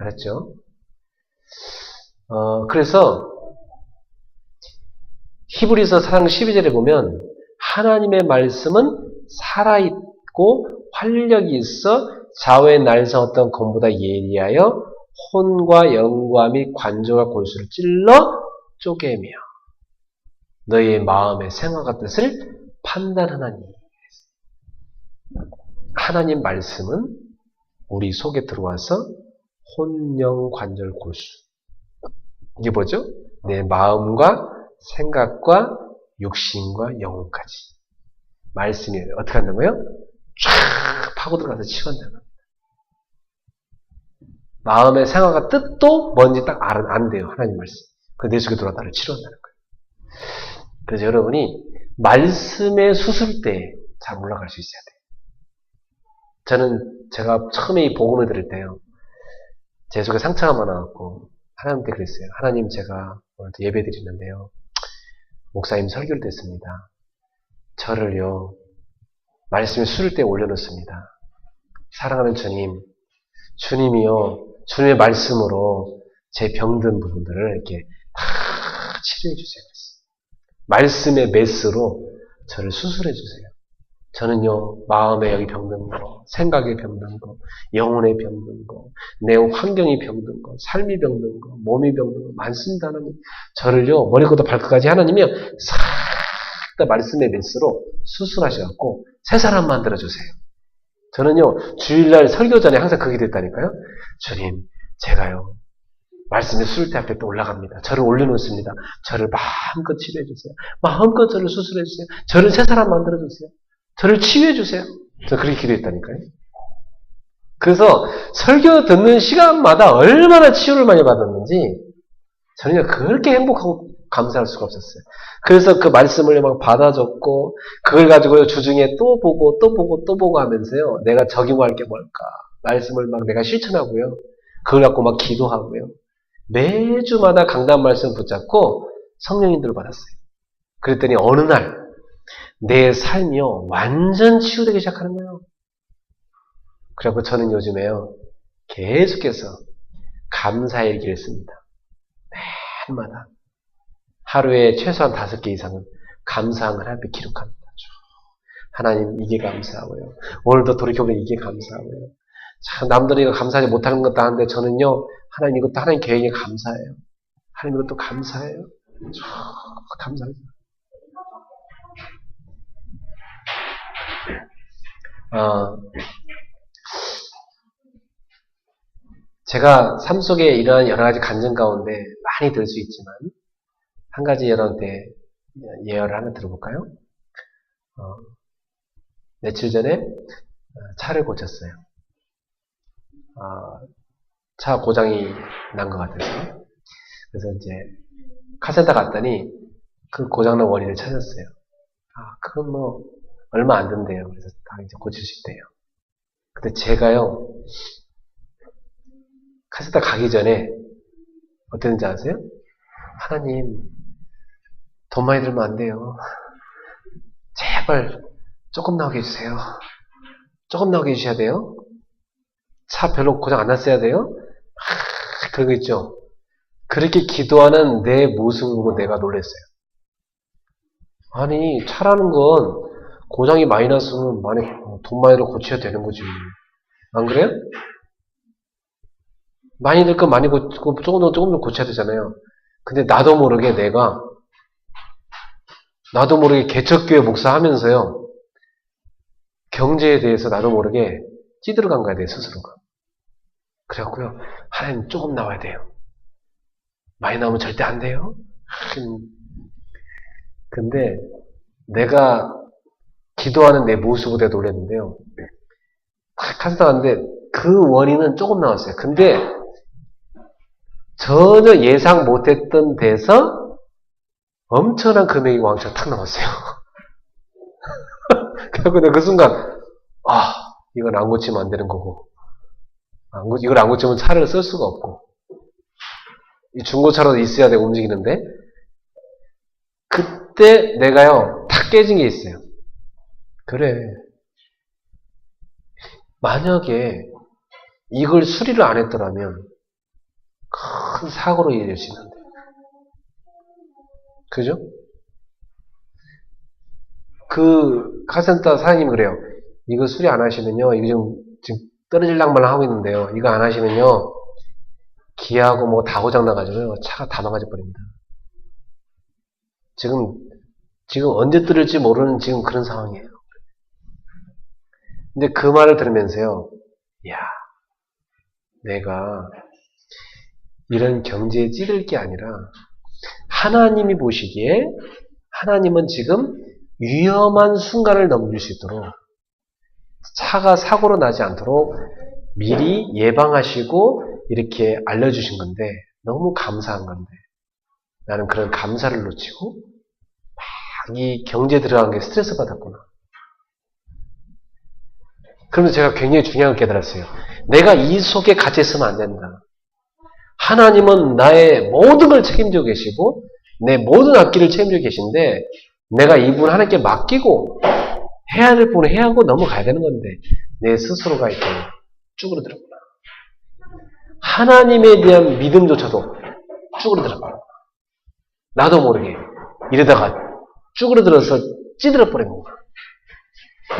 알았죠? 그래서 히브리서 4장 12절에 보면 하나님의 말씀은 살아있고 활력이 있어 좌우의 날선 어떤 검보다 예리하여 혼과 영과 및 관조와 골수를 찔러 쪼개며 너희의 마음의 생각과 뜻을 판단하나니. 하나님 말씀은 우리 속에 들어와서 혼, 영, 관절, 골수. 이게 뭐죠? 내 마음과 생각과 육신과 영혼까지. 말씀이 어떻게 한다는 거예요? 쫙 파고 들어가서 치워낸다는 겁니다. 마음의 생각과 뜻도 뭔지 딱 안 돼요. 하나님 말씀. 그 내 속에 들어와 나를 치료한다는 거예요. 그래서 여러분이 말씀의 수술대에 잘 올라갈 수 있어야 돼요. 제가 처음에 이 복음을 들을 때요, 제 속에 상처가 많아갖고 하나님께 그랬어요. 하나님, 제가 오늘도 예배 드리는데요, 목사님 설교를 듣습니다. 저를요, 말씀의 수술대에 올려놓습니다. 사랑하는 주님, 주님이요, 주님의 말씀으로 제 병든 부분들을 이렇게 다 치료해 주세요. 말씀의 메스로 저를 수술해 주세요. 저는요, 마음에 여기 병든 거, 생각에 병든 거, 영혼에 병든 거, 내 환경이 병든 거, 삶이 병든 거, 몸이 병든 거 많습니다. 하나님, 저를요, 머리부터 발끝까지 하나님이요, 싹 다 말씀의 메스로 수술하셔갖고 새 사람 만들어 주세요. 저는요, 주일날 설교 전에 항상 그게 됐다니까요. 주님, 제가요, 말씀의 수술대 앞에 또 올라갑니다. 저를 올려놓습니다. 저를 마음껏 치료해주세요. 마음껏 저를 수술해주세요. 저를 새 사람 만들어주세요. 저를 치유해주세요. 저 그렇게 기도했다니까요. 그래서 설교 듣는 시간마다 얼마나 치유를 많이 받았는지 저는요, 그렇게 행복하고 감사할 수가 없었어요. 그래서 그 말씀을 막 받아줬고, 그걸 가지고요, 주중에 또 보고 하면서요, 내가 적용할 게 뭘까? 말씀을 막 내가 실천하고요. 그걸 갖고 막 기도하고요. 매주마다 강단 말씀 붙잡고 성령인들을 받았어요. 그랬더니 어느 날, 내 삶이요, 완전 치유되기 시작하는 거예요. 그래갖고 저는 요즘에요, 계속해서 감사의 일기를 씁니다. 매일마다. 하루에 최소한 5개 이상은 감사한 걸 하나님께 기록합니다. 하나님, 이게 감사하고요. 오늘도 돌이켜보면 이게 감사하고요. 참, 남들이 이거 감사하지 못하는 것도 하는데 저는요, 하나님 이것도 하나님 계획에 감사해요. 하나님 이것도 감사해요. 감사해요. 제가 삶 속에 이러한 여러 가지 간증 가운데 많이 들 수 있지만, 한 가지 여러분한테 예언을 하나 들어볼까요? 며칠 전에 차를 고쳤어요. 차 고장이 난 것 같아서. 그래서 이제 카센터 갔더니 그 고장난 원인을 찾았어요. 그건 뭐 얼마 안 든대요. 그래서 다 이제 고칠 수 있대요. 근데 제가요, 카센터 가기 전에 어땠는지 아세요? 하나님, 돈 많이 들면 안 돼요. 제발 조금 나오게 해주세요. 조금 나오게 해주셔야 돼요. 차 별로 고장 안 났어야 돼요. 그런 거 있죠. 그렇게 기도하는 내 모습을 보고 내가 놀랐어요. 아니, 차라는 건 고장이 많이 났으면 돈 많이 들어 고쳐야 되는 거지. 안 그래요? 많이 들 거 많이 고치고 조금 더 고쳐야 되잖아요. 근데 나도 모르게 개척교회 목사하면서요, 경제에 대해서 나도 모르게 찌들어간 거야, 내 스스로가. 그래갖고요, 하나님 조금 나와야 돼요. 많이 나오면 절대 안 돼요. 근데 내가 기도하는 내 모습을 내가 놀랐는데요. 카센터 갔는데 그 원인은 조금 나왔어요. 근데 전혀 예상 못했던 데서 엄청난 금액이 왕창 탁 나왔어요. 그래서 내가 그 순간, 이건 안 고치면 안 되는 거고, 이걸 안 고치면 차를 쓸 수가 없고, 이 중고차로 있어야 되고 움직이는데, 그때 내가요, 탁 깨진 게 있어요. 그래. 만약에 이걸 수리를 안 했더라면 큰 사고로 이어질 수 있는데. 그죠? 그 카센터 사장님이 그래요. 이거 수리 안 하시면요, 이거 지금 떨어질락말락 하고 있는데요. 이거 안 하시면요, 기아하고 뭐 다 고장 나가지고요, 차가 다 망가져 버립니다. 지금 언제 뚫을지 모르는 지금 그런 상황이에요. 근데 그 말을 들으면서요, 내가 이런 경제에 찌들 게 아니라 하나님이 보시기에 하나님은 지금 위험한 순간을 넘길 수 있도록 차가 사고로 나지 않도록 미리 예방하시고 이렇게 알려주신 건데 너무 감사한 건데 나는 그런 감사를 놓치고 막 이 경제에 들어간 게 스트레스 받았구나. 그러면서 제가 굉장히 중요한 걸 깨달았어요. 내가 이 속에 갇혀 있으면 안 된다. 하나님은 나의 모든 걸 책임져 계시고 내 모든 악기를 책임져 계신데 내가 이분 하나님께 맡기고 해야 될 부분을 해야 하고 넘어가야 되는 건데 내 스스로가 이렇게 쭈그러들었구나. 하나님에 대한 믿음조차도 쭈그러들었구나. 나도 모르게 이러다가 쭈그러들어서 찌들어버린 거구나.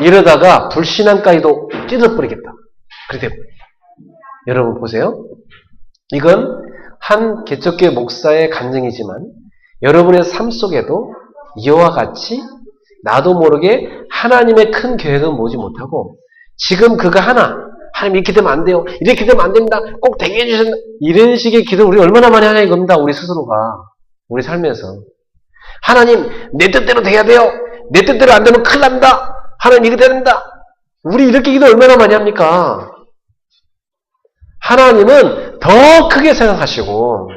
이러다가 불신앙까지도 찌들어버리겠다. 그렇게 돼버려요. 여러분 보세요. 이건 한 개척교회 목사의 간증이지만 여러분의 삶 속에도 이와 같이 나도 모르게 하나님의 큰 계획은 보지 못하고 지금 그거 하나님 이렇게 되면 안 돼요. 이렇게 되면 안 됩니다. 꼭 되게 해주신다. 이런 식의 기도 우리 얼마나 많이 하냐 이겁니다. 우리 스스로가. 우리 삶에서. 하나님 내 뜻대로 돼야 돼요. 내 뜻대로 안 되면 큰일 납니다. 하나님 이렇게 된다. 우리 이렇게 기도 얼마나 많이 합니까? 하나님은 더 크게 생각하시고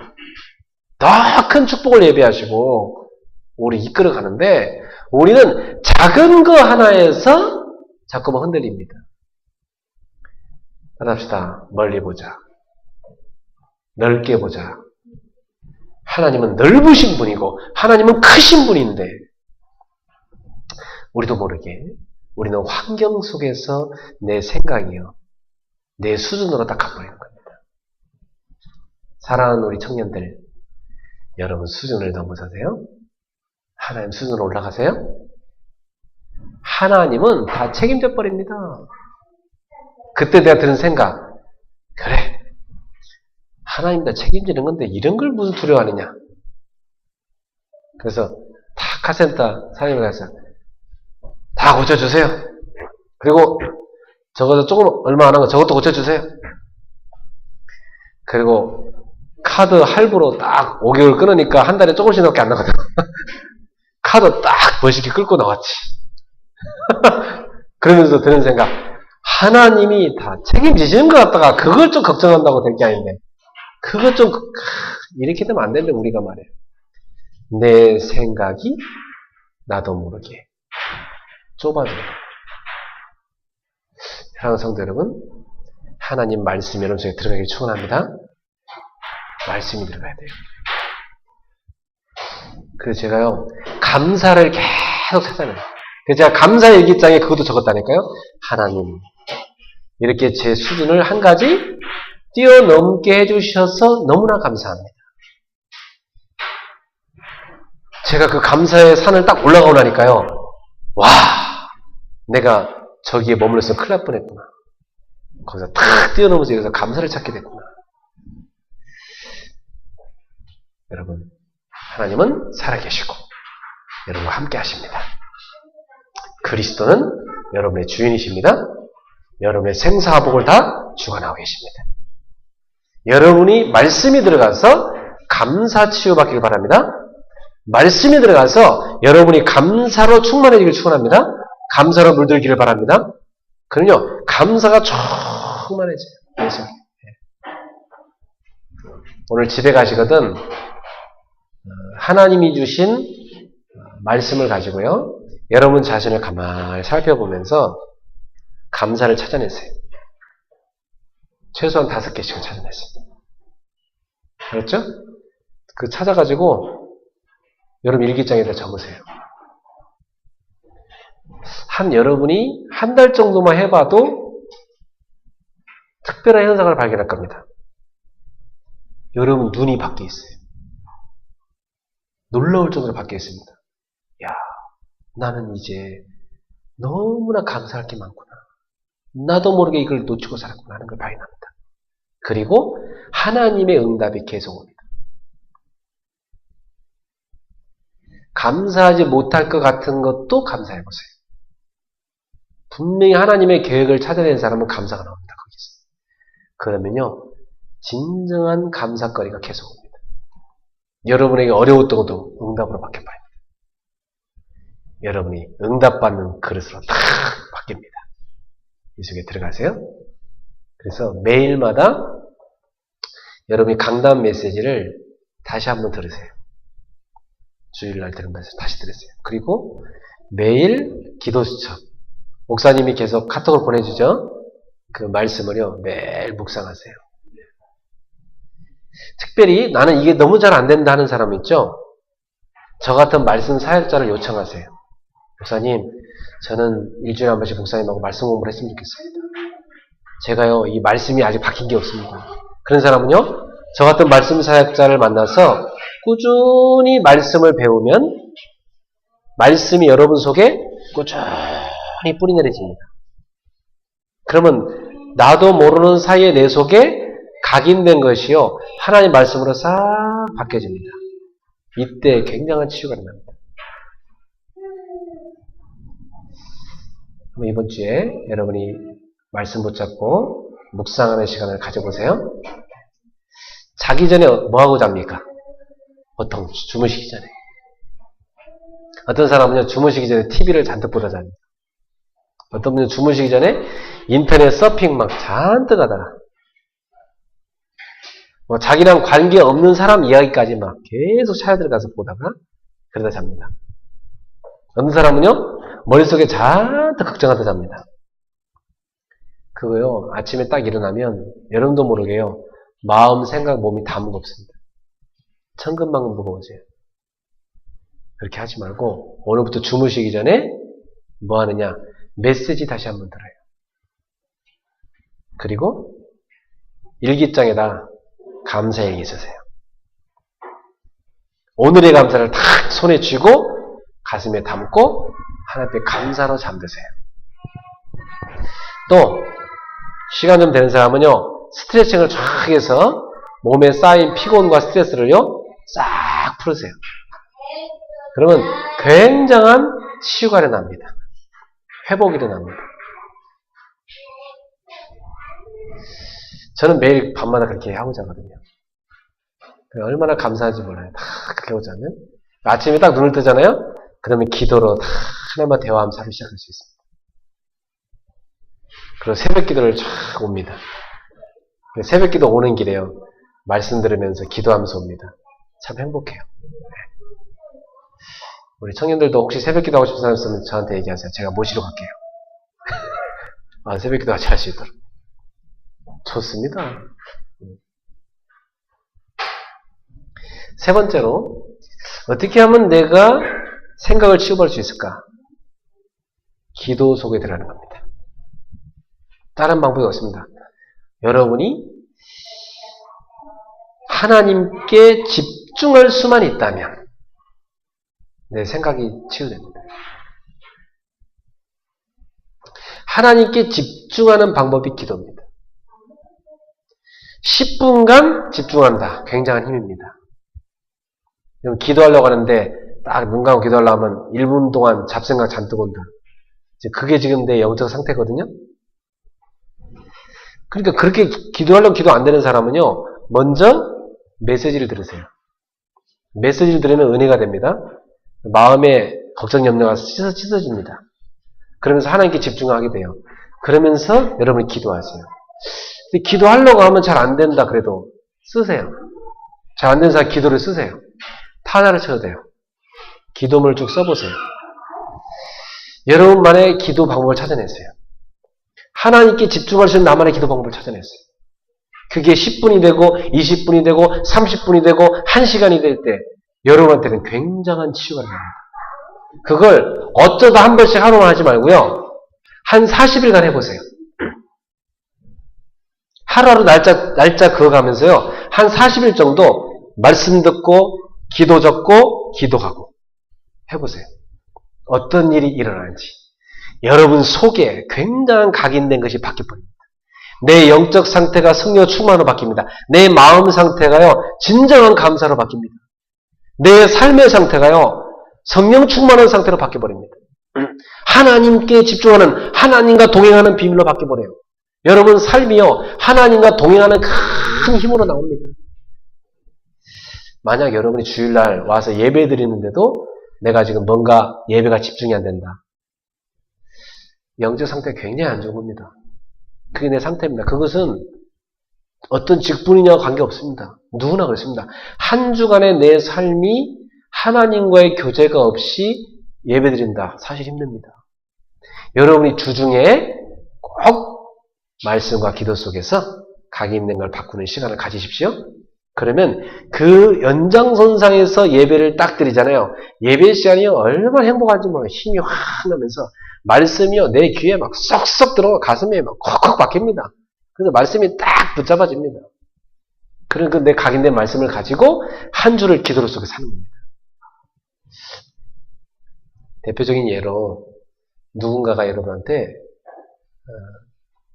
더 큰 축복을 예배하시고 우리 이끌어 가는데 우리는 작은 거 하나에서 자꾸만 흔들립니다. 따라합시다. 멀리 보자. 넓게 보자. 하나님은 넓으신 분이고 하나님은 크신 분인데 우리도 모르게 우리는 환경 속에서 내 생각이요. 내 수준으로 딱 가버리는 겁니다. 사랑하는 우리 청년들, 여러분 수준을 넘어서세요? 하나님 수준으로 올라가세요? 하나님은 다 책임져 버립니다. 그때 내가 드는 생각, 그래, 하나님 다 책임지는 건데 이런 걸 무슨 두려워하느냐. 그래서 다 카센터 사장님에 가서 다 고쳐주세요. 그리고 저거 조금 얼마 안 한 거 저것도 고쳐주세요. 그리고 카드 할부로 딱 5개월 끊으니까 한 달에 조금씩밖에 안 나거든. 카드 딱 멋있게 끌고 나왔지. 그러면서 드는 생각, 하나님이 다 책임지시는 것 같다가 그걸 좀 걱정한다고 될 게 아닌데, 그것 좀 이렇게 되면 안 되는데 우리가 말해요. 내 생각이 나도 모르게 좁아져요. 사랑하는 성도 여러분, 하나님 말씀이 여러분 속에 들어가길 축원합니다. 말씀이 들어가야 돼요. 그래서 제가요, 감사를 계속 찾아내요. 그래서 제가 감사 일기장에 그것도 적었다니까요. 하나님, 이렇게 제 수준을 한 가지 뛰어넘게 해주셔서 너무나 감사합니다. 제가 그 감사의 산을 딱 올라가고 나니까요. 와, 내가 저기에 머물렀으면 큰일 날 뻔했구나. 거기서 탁 뛰어넘어서 여기서 감사를 찾게 됐구나. 여러분, 하나님은 살아계시고 여러분과 함께 하십니다. 그리스도는 여러분의 주인이십니다. 여러분의 생사화복을 다 주관하고 계십니다. 여러분이 말씀이 들어가서 감사 치유받기를 바랍니다. 말씀이 들어가서 여러분이 감사로 충만해지길 축원합니다. 감사로 물들기를 바랍니다. 그럼요, 감사가 충만해져요. 오늘 집에 가시거든 하나님이 주신 말씀을 가지고요, 여러분 자신을 가만히 살펴보면서 감사를 찾아내세요. 최소한 5개씩은 찾아내세요. 그렇죠? 그 찾아가지고 여러분 일기장에다 적으세요. 여러분이 한 달 정도만 해봐도 특별한 현상을 발견할 겁니다. 여러분 눈이 바뀌어 있어요. 놀라울 정도로 바뀌어 있습니다. 야, 나는 이제 너무나 감사할 게 많구나. 나도 모르게 이걸 놓치고 살았구나 하는 걸 발견합니다. 그리고 하나님의 응답이 계속 옵니다. 감사하지 못할 것 같은 것도 감사해보세요. 분명히 하나님의 계획을 찾아낸 사람은 감사가 나옵니다. 거기서. 그러면요, 진정한 감사거리가 계속 옵니다. 여러분에게 어려웠던 것도 응답으로 바뀌어버립니다. 여러분이 응답받는 그릇으로 탁 바뀝니다. 이 속에 들어가세요. 그래서 매일마다 여러분이 강단 메시지를 다시 한번 들으세요. 주일날 들으면서 다시 들으세요. 그리고 매일 기도 수첩. 목사님이 계속 카톡을 보내주죠. 그 말씀을요, 매일 묵상하세요. 특별히 나는 이게 너무 잘 안 된다 하는 사람 있죠? 저 같은 말씀 사역자를 요청하세요. 목사님, 저는 일주일에 한 번씩 목사님하고 말씀 공부를 했으면 좋겠습니다. 제가요, 이 말씀이 아직 바뀐 게 없습니다. 그런 사람은요, 저 같은 말씀 사역자를 만나서 꾸준히 말씀을 배우면 말씀이 여러분 속에 꾸준히 뿌리내려집니다. 그러면 나도 모르는 사이에 내 속에 각인된 것이요, 하나님 말씀으로 싹 바뀌어집니다. 이때 굉장한 치유가 일어납니다. 그럼 이번 주에 여러분이 말씀 붙잡고 묵상하는 시간을 가져보세요. 자기 전에 뭐하고 잡니까? 보통 주무시기 전에. 어떤 사람은요, 주무시기 전에 TV를 잔뜩 보다 잡니다. 어떤 분은 주무시기 전에 인터넷 서핑 막 잔뜩 하다가, 뭐 자기랑 관계없는 사람 이야기까지 막 계속 차에 들어가서 보다가 그러다 잡니다. 어떤 사람은요, 머릿속에 잔뜩 걱정하다 잡니다. 그거요, 아침에 딱 일어나면 여러분도 모르게요, 마음, 생각, 몸이 다 무겁습니다. 천근만근 무거워져요. 그렇게 하지 말고 오늘부터 주무시기 전에 뭐 하느냐, 메시지 다시 한번 들어요. 그리고 일기장에다 감사일기 쓰세요. 오늘의 감사를 탁 손에 쥐고 가슴에 담고 하나님 앞에 감사로 잠드세요. 또 시간 좀 되는 사람은요, 스트레칭을 쫙 해서 몸에 쌓인 피곤과 스트레스를요, 싹 풀으세요. 그러면 굉장한 치유가 일어납니다. 회복이 일어납니다. 저는 매일 밤마다 그렇게 하고 자거든요. 얼마나 감사한지 몰라요. 다 그렇게 하고 자면. 아침에 딱 눈을 뜨잖아요? 그러면 기도로 다 하나님과 대화하면서 하루 시작할 수 있습니다. 그리고 새벽 기도를 쫙 옵니다. 새벽 기도 오는 길에요. 말씀 들으면서 기도하면서 옵니다. 참 행복해요. 우리 청년들도 혹시 새벽 기도 하고 싶은 사람 있으면 저한테 얘기하세요. 제가 모시러 갈게요. 새벽 기도 같이 할 수 있도록. 좋습니다. 세 번째로, 어떻게 하면 내가 생각을 치유할 수 있을까? 기도 속에 들어가는 겁니다. 다른 방법이 없습니다. 여러분이 하나님께 집중할 수만 있다면 내 생각이 치유됩니다. 하나님께 집중하는 방법이 기도입니다. 10분간 집중한다. 굉장한 힘입니다. 기도하려고 하는데 딱 눈 감고 기도하려고 하면 1분 동안 잡생각 잔뜩 온다. 그게 지금 내 영적 상태거든요. 그러니까 그렇게 기도하려고 기도 안 되는 사람은요. 먼저 메시지를 들으세요. 메시지를 들으면 은혜가 됩니다. 마음의 걱정 염려가 씻어집니다. 그러면서 하나님께 집중하게 돼요. 그러면서 여러분이 기도하세요. 근데 기도하려고 하면 잘 안 된다 그래도 쓰세요. 잘 안 되는 사람 기도를 쓰세요. 타자를 쳐도 돼요. 기도문을 쭉 써보세요. 여러분만의 기도 방법을 찾아내세요. 하나님께 집중할 수 있는 나만의 기도 방법을 찾아냈어요. 그게 10분이 되고 20분이 되고 30분이 되고 1시간이 될 때 여러분한테는 굉장한 치유가 됩니다. 그걸 어쩌다 한 번씩 하루만 하지 말고요. 한 40일간 해보세요. 하루하루 날짜 그어가면서요. 한 40일 정도 말씀 듣고 기도 적고 기도하고 해보세요. 어떤 일이 일어나는지. 여러분 속에 굉장한 각인된 것이 바뀌어버립니다. 내 영적 상태가 성령 충만으로 바뀝니다. 내 마음 상태가요. 진정한 감사로 바뀝니다. 내 삶의 상태가요. 성령 충만한 상태로 바뀌어버립니다. 하나님께 집중하는 하나님과 동행하는 비밀로 바뀌어버려요. 여러분 삶이요. 하나님과 동행하는 큰 힘으로 나옵니다. 만약 여러분이 주일날 와서 예배 드리는데도 내가 지금 뭔가 예배가 집중이 안 된다. 영적 상태가 굉장히 안 좋은 겁니다. 그게 내 상태입니다. 그것은 어떤 직분이냐와 관계없습니다. 누구나 그렇습니다. 한 주간의 내 삶이 하나님과의 교제가 없이 예배드린다. 사실 힘듭니다. 여러분이 주중에 꼭 말씀과 기도 속에서 각이 있는 걸 바꾸는 시간을 가지십시오. 그러면 그 연장선상에서 예배를 딱 드리잖아요. 예배 시간이 얼마나 행복한지 몰라요. 힘이 확 나면서 말씀이요 내 귀에 막 쏙쏙 들어가 가슴에 막 콕콕 박힙니다. 그래서 말씀이 딱 붙잡아집니다. 그런 그 내 각인된 말씀을 가지고 한 주를 기도 속에 사는 겁니다. 대표적인 예로 누군가가 여러분한테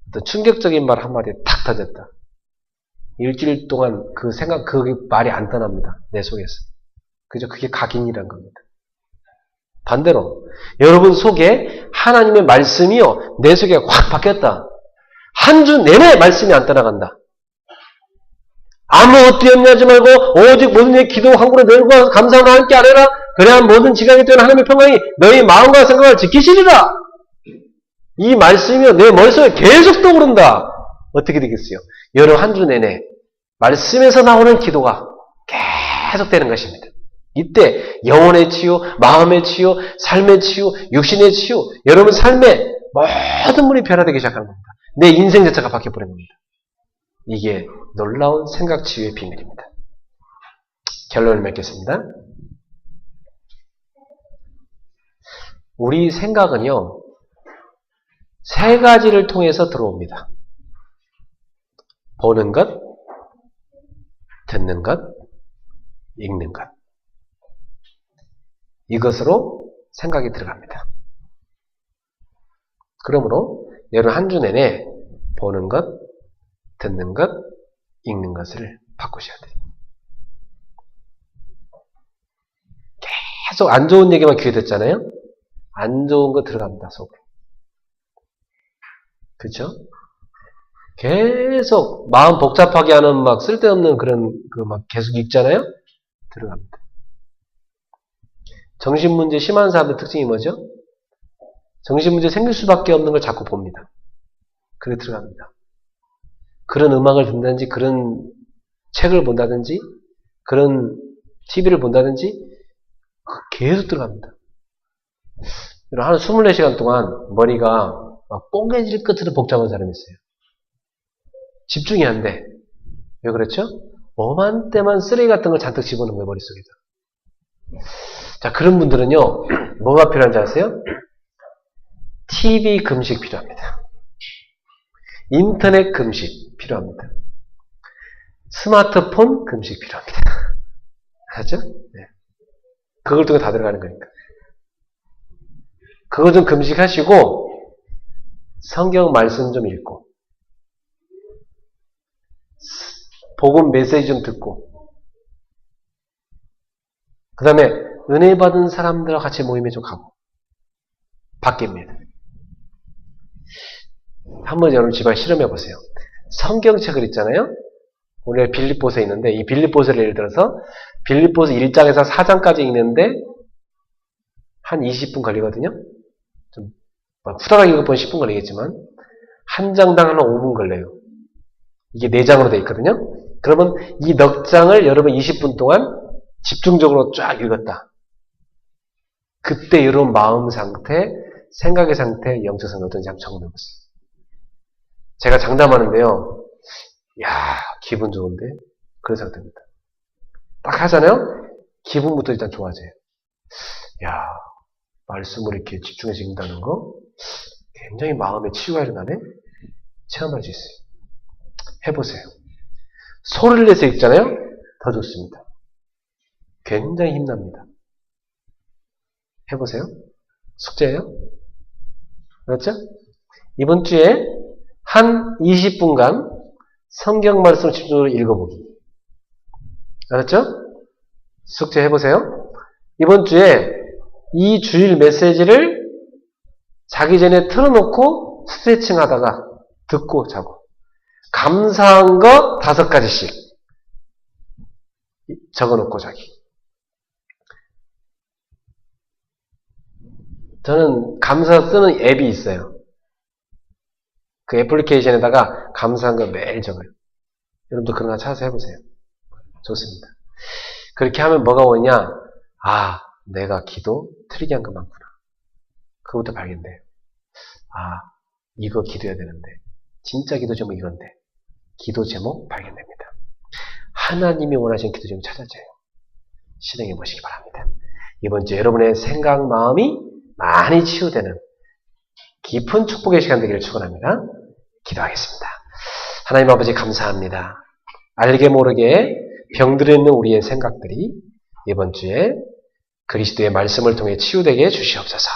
어떤 충격적인 말 한마디에 탁 터졌다. 일주일 동안 그 말이 안 떠납니다. 내 속에서. 그죠? 그게 각인이란 겁니다. 반대로, 여러분 속에 하나님의 말씀이요, 내 속에 확 바뀌었다. 한 주 내내 말씀이 안 떠나간다. 아무것도 염려하지 말고, 오직 모든 일 기도 한구로 늘과 감사와 함께 하려라. 그래야 모든 지각에 뛰어난 하나님의 평강이 너희 마음과 생각을 지키시리라. 이 말씀이요, 내 머릿속에 계속 떠오른다. 어떻게 되겠어요? 여러분 한 주 내내 말씀에서 나오는 기도가 계속 되는 것입니다. 이때 영혼의 치유, 마음의 치유, 삶의 치유, 육신의 치유, 여러분 삶의 모든 문이 변화되기 시작하는 겁니다. 내 인생 자체가 바뀌어버린 겁니다. 이게 놀라운 생각 치유의 비밀입니다. 결론을 맺겠습니다. 우리 생각은요, 세 가지를 통해서 들어옵니다. 보는 것, 듣는 것, 읽는 것. 이것으로 생각이 들어갑니다. 그러므로 여러분 한 주 내내 보는 것, 듣는 것, 읽는 것을 바꾸셔야 돼요. 계속 안 좋은 얘기만 귀에 듣잖아요. 안 좋은 거 들어갑니다, 속으로. 그렇죠? 계속 마음 복잡하게 하는 막 쓸데없는 그런 그 막 계속 읽잖아요. 들어갑니다. 정신문제 심한 사람의 특징이 뭐죠? 정신문제 생길 수밖에 없는 걸 자꾸 봅니다. 그래 들어갑니다. 그런 음악을 듣는다든지, 그런 책을 본다든지, 그런 TV를 본다든지, 계속 들어갑니다. 한 24시간 동안 머리가 막 뽕개질 끝으로 복잡한 사람이 있어요. 집중이 안 돼. 왜 그렇죠? 엄한 때만 쓰레기 같은 걸 잔뜩 집어넣는 거예요, 머릿속에다. 자, 그런 분들은요, 뭐가 필요한지 아세요? TV 금식 필요합니다. 인터넷 금식 필요합니다. 스마트폰 금식 필요합니다. 알았죠? 네. 그걸 통해 다 들어가는 거니까. 그거 좀 금식하시고, 성경 말씀 좀 읽고, 복음 메시지 좀 듣고, 그 다음에 은혜 받은 사람들과 같이 모임에 좀 가고, 바뀝니다. 한번 여러분 집안에 실험해 보세요. 성경책을 있잖아요. 오늘 빌립보서에 있는데, 이 빌립보서를 예를 들어서 빌립보서 1장에서 4장까지 읽는데 한 20분 걸리거든요. 좀 후다닥 읽어보면 10분 걸리겠지만 한 장당 한 5분 걸려요. 이게 4장으로 되어 있거든요. 그러면 이 넉 장을 여러분 20분 동안 집중적으로 쫙 읽었다. 그때 여러분 마음 상태, 생각의 상태, 영적 상태 어떤지 한번 적어놓으세요. 제가 장담하는데요. 야, 기분 좋은데? 그런 상태입니다. 딱 하잖아요? 기분부터 일단 좋아져요. 야, 말씀을 이렇게 집중해서 읽는다는 거 굉장히 마음에 치유가 일어나네? 체험할 수 있어요. 해보세요. 소리를 내서 읽잖아요? 더 좋습니다. 굉장히 힘납니다. 해보세요. 숙제예요. 그렇죠? 이번 주에 한 20분간 성경 말씀을 집중적으로 읽어보기. 알았죠? 숙제 해보세요. 이번 주에 이 주일 메시지를 자기 전에 틀어놓고 스트레칭 하다가 듣고 자고. 감사한 거 5가지씩 적어놓고 자기. 저는 감사 쓰는 앱이 있어요. 그 애플리케이션에다가 감사한 거 매일 적어요. 여러분도 그런 거 찾아서 해보세요. 좋습니다. 그렇게 하면 뭐가 오냐? 아, 내가 기도 틀리게 한 거 많구나. 그것부터 발견돼요. 아, 이거 기도해야 되는데. 진짜 기도 제목 이건데. 기도 제목 발견됩니다. 하나님이 원하시는 기도 제목 찾아져요. 실행해 보시기 바랍니다. 이번 주 여러분의 생각, 마음이 많이 치유되는 깊은 축복의 시간 되기를 축원합니다. 기도하겠습니다. 하나님 아버지 감사합니다. 알게 모르게 병들어 있는 우리의 생각들이 이번 주에 그리스도의 말씀을 통해 치유되게 주시옵소서.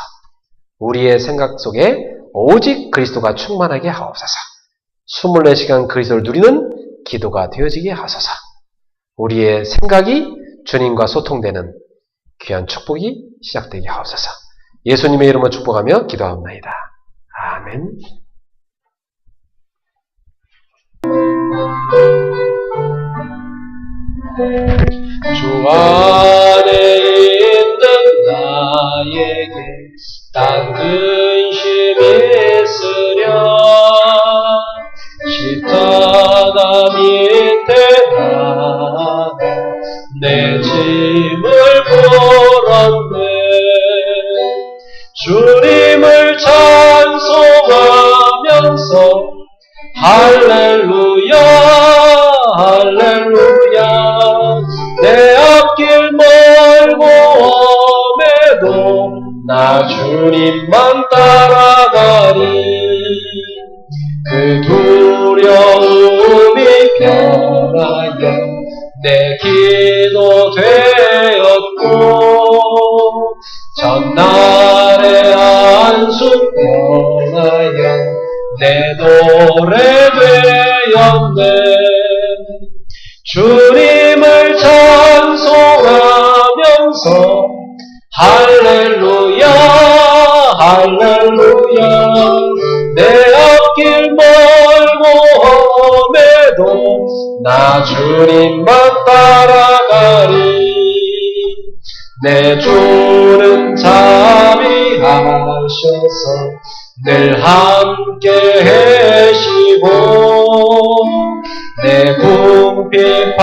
우리의 생각 속에 오직 그리스도가 충만하게 하옵소서. 24시간 그리스도를 누리는 기도가 되어지게 하소서. 우리의 생각이 주님과 소통되는 귀한 축복이 시작되게 하옵소서. 예수님의 이름으로 축복하며 기도하옵나이다. 아멘. 주 안에 있는 나에게 딴 근심이 있으랴. 십자가 밑에 나가 내 짐을 풀었네. 주님을 찬송하면서 할렐루야 할렐루야. 내 앞길 멀고 험해도 나 주님만 따라가리. 그 두려움이 변하여 내 기도 되었고 전날의 안수 변하여 내 노래 되었네. 주님을 찬송하면서 할렐루야 할렐루야. 내 앞길 멀고 험해도 나 주님만 따라가리. 내 주는 자비하셔서 늘 함께 해시고 내 궁핍함을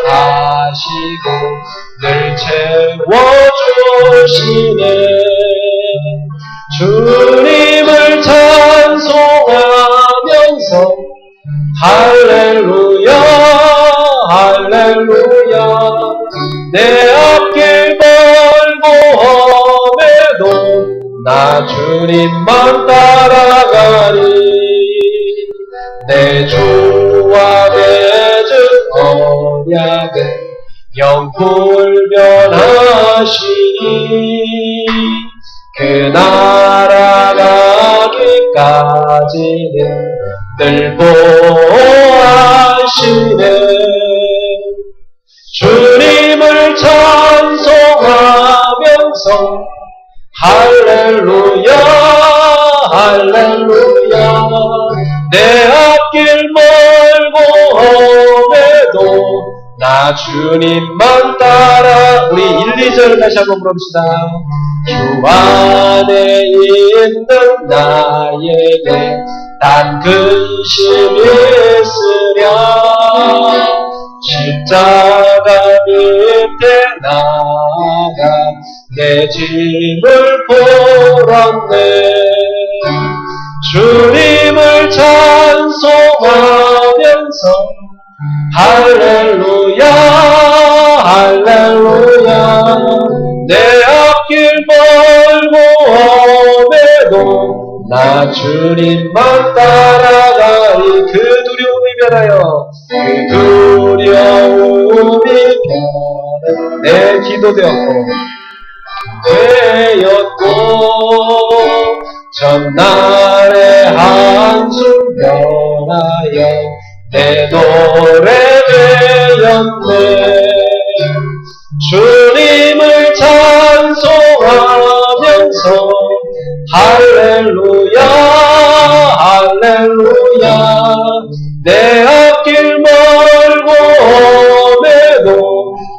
아시고 늘 채워주시네. 주님을 찬송하면서 할렐루야 할렐루야 내 앞길 멀고 험해도 나 주님만 따라가리. 내 주와 맺은 언약은 영불변하시니 그 나라 가기까지는 늘 보호하시네. 주님을 찬송하면서 할렐루야 할렐루야 내 앞길 멀고 험해도 나 주님만 따라. 우리 1, 2절 다시 한번 부릅시다. 주 안에 있는 나에게 단 근심이 있으랴. 십자가 밑에 나가 내 짐을 보았네. 주님을 찬송하면서 할렐루야 할렐루야 내 앞길 멀고 험해도 나 주님만 따라가리. 그 두려움이 변하여 그 두려움이 변해 내 기도 되었고 전날의 한숨 변하여 내 노래 되었네. 주님을 찬송하면서 할렐루야 할렐루야 내 앞길 멀고 험해도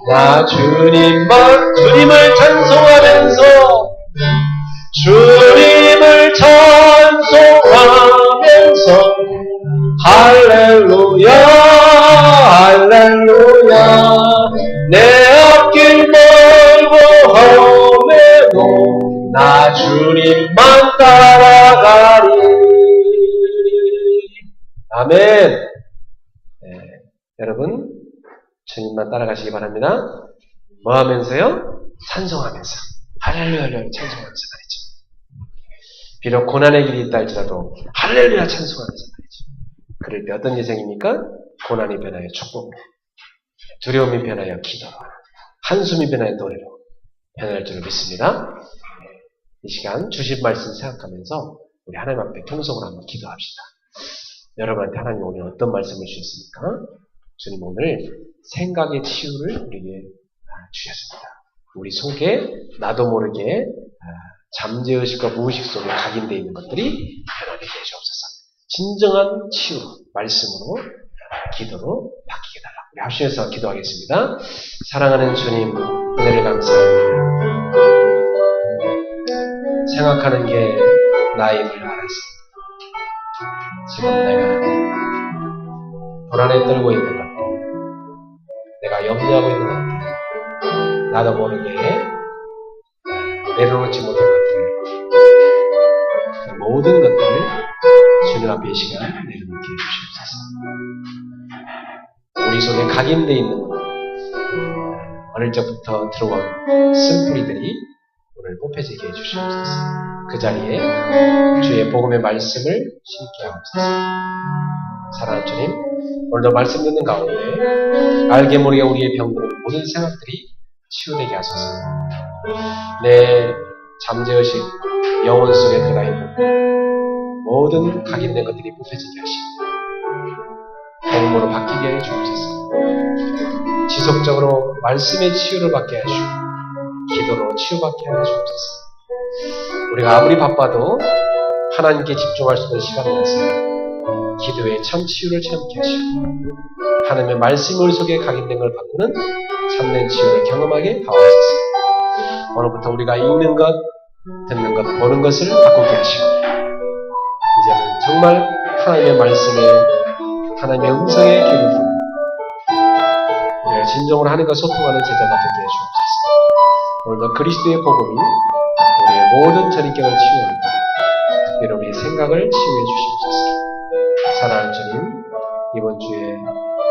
나 주님을 찬송하면서 주님을 찬송하면서 할렐루야 할렐루야 내 앞길 멀고 험해도 나 주님만 따라가리. 아멘. 네, 여러분 주님만 따라가시기 바랍니다. 뭐 하면서요? 찬송하면서 할렐루야 할렐루야 찬송하면서 말이죠. 비록 고난의 길이 있다 할지라도 할렐루야 찬송하면서 말이죠. 그럴 때 어떤 예정입니까? 고난이 변하여 축복으로, 두려움이 변하여 기도로, 한숨이 변하여 노래로 변할 줄을 믿습니다. 이 시간 주신 말씀 생각하면서 우리 하나님 앞에 통성으로 한번 기도합시다. 여러분한테 하나님 오늘 어떤 말씀을 주셨습니까? 주님 오늘 생각의 치유를 우리에게 주셨습니다. 우리 속에 나도 모르게 잠재의식과 무의식 속에 각인되어 있는 것들이 변하게 되시옵소서. 진정한 치유, 말씀으로, 기도로 바뀌게 달라고 우리 합심해서 기도하겠습니다. 사랑하는 주님, 은혜를 감사합니다. 생각하는 게 나임을 알았습니다. 지금 내가 불안에 떨고 있는 것들, 내가 염려하고 있는 것들, 나도 모르게 내려놓지 못한 것들, 그 모든 것들을 주님 앞에 이 시간 내려놓게 해주시옵소서. 우리 속에 각인되어 있는 것, 어릴 적부터 들어온 쓴뿌리들이 오늘 뽑혀지게 해주시옵소서. 그 자리에 주의 복음의 말씀을 심게 하옵소서. 사랑하는 주님, 오늘도 말씀 듣는 가운데 알게 모르게 우리의 병드는 모든 생각들이 치유되게 하소서. 내 잠재의식, 영혼 속에 들어있는 모든 각인된 것들이 뽑혀지게 하시고 복음으로 바뀌게 해 주옵소서. 지속적으로 말씀의 치유를 받게 하시고 기도로 치유받게 하여 주옵소서. 우리가 아무리 바빠도 하나님께 집중할 수 있는 시간을 내서 기도의 참 치유를 체험케 하시고 하나님의 말씀 우리 속에 각인된 걸 바꾸는 참된 치유를 경험하게 하옵소서. 오늘부터 우리가 읽는 것, 듣는 것, 보는 것을 바꾸게 하시고 이제는 정말 하나님의 말씀에 하나님의 음성에 귀를 기울이고 우리가 진정으로 하나님과 소통하는 제자가 되게 해주옵소서. 오늘도 그리스도의 복음이 우리의 모든 저린경을 치유하고 특별히 우리의 생각을 치유해 주시옵소서. 사랑하는 주님, 이번 주에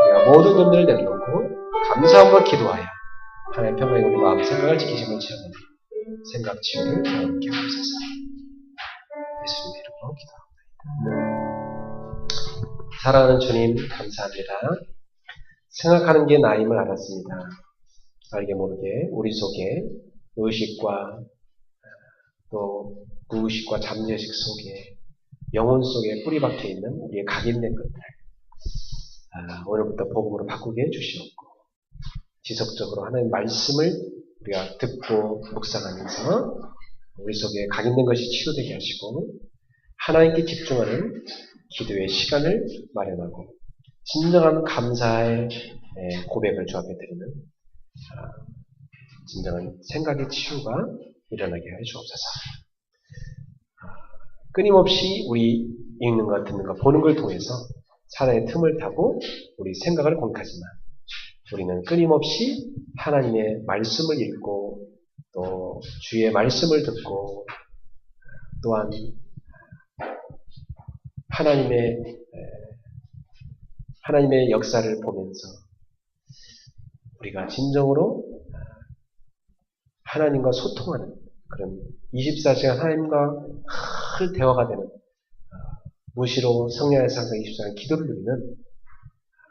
우리가 모든 점들을 내려놓고 감사함으로 기도하여 하나님의 평강에 우리 마음 생각을 지키심을 체험하는 생각 치유를 함께 하옵소서. 예수님 이름으로 기도합니다. 사랑하는 주님, 감사합니다. 생각하는 게 나임을 알았습니다. 알게 모르게 우리 속에 의식과 또 무의식과 잠재의식 속에 영혼 속에 뿌리 박혀 있는 우리의 각인된 것들 오늘부터 복음으로 바꾸게 해주시옵고 지속적으로 하나님의 말씀을 우리가 듣고 묵상하면서 우리 속에 각인된 것이 치유되게 하시고 하나님께 집중하는 기도의 시간을 마련하고 진정한 감사의 고백을 주 앞에 드리는 진정한 생각의 치유가 일어나게 해 주옵소서. 끊임없이 우리 읽는 것, 듣는 것, 보는 걸 통해서 사랑의 틈을 타고 우리 생각을 공격하지만 우리는 끊임없이 하나님의 말씀을 읽고 또 주의 말씀을 듣고 또한 하나님의 역사를 보면서 우리가 진정으로 하나님과 소통하는 그런 24시간 하나님과 늘 대화가 되는 무시로 성령의 상상 24시간 기도를 누리는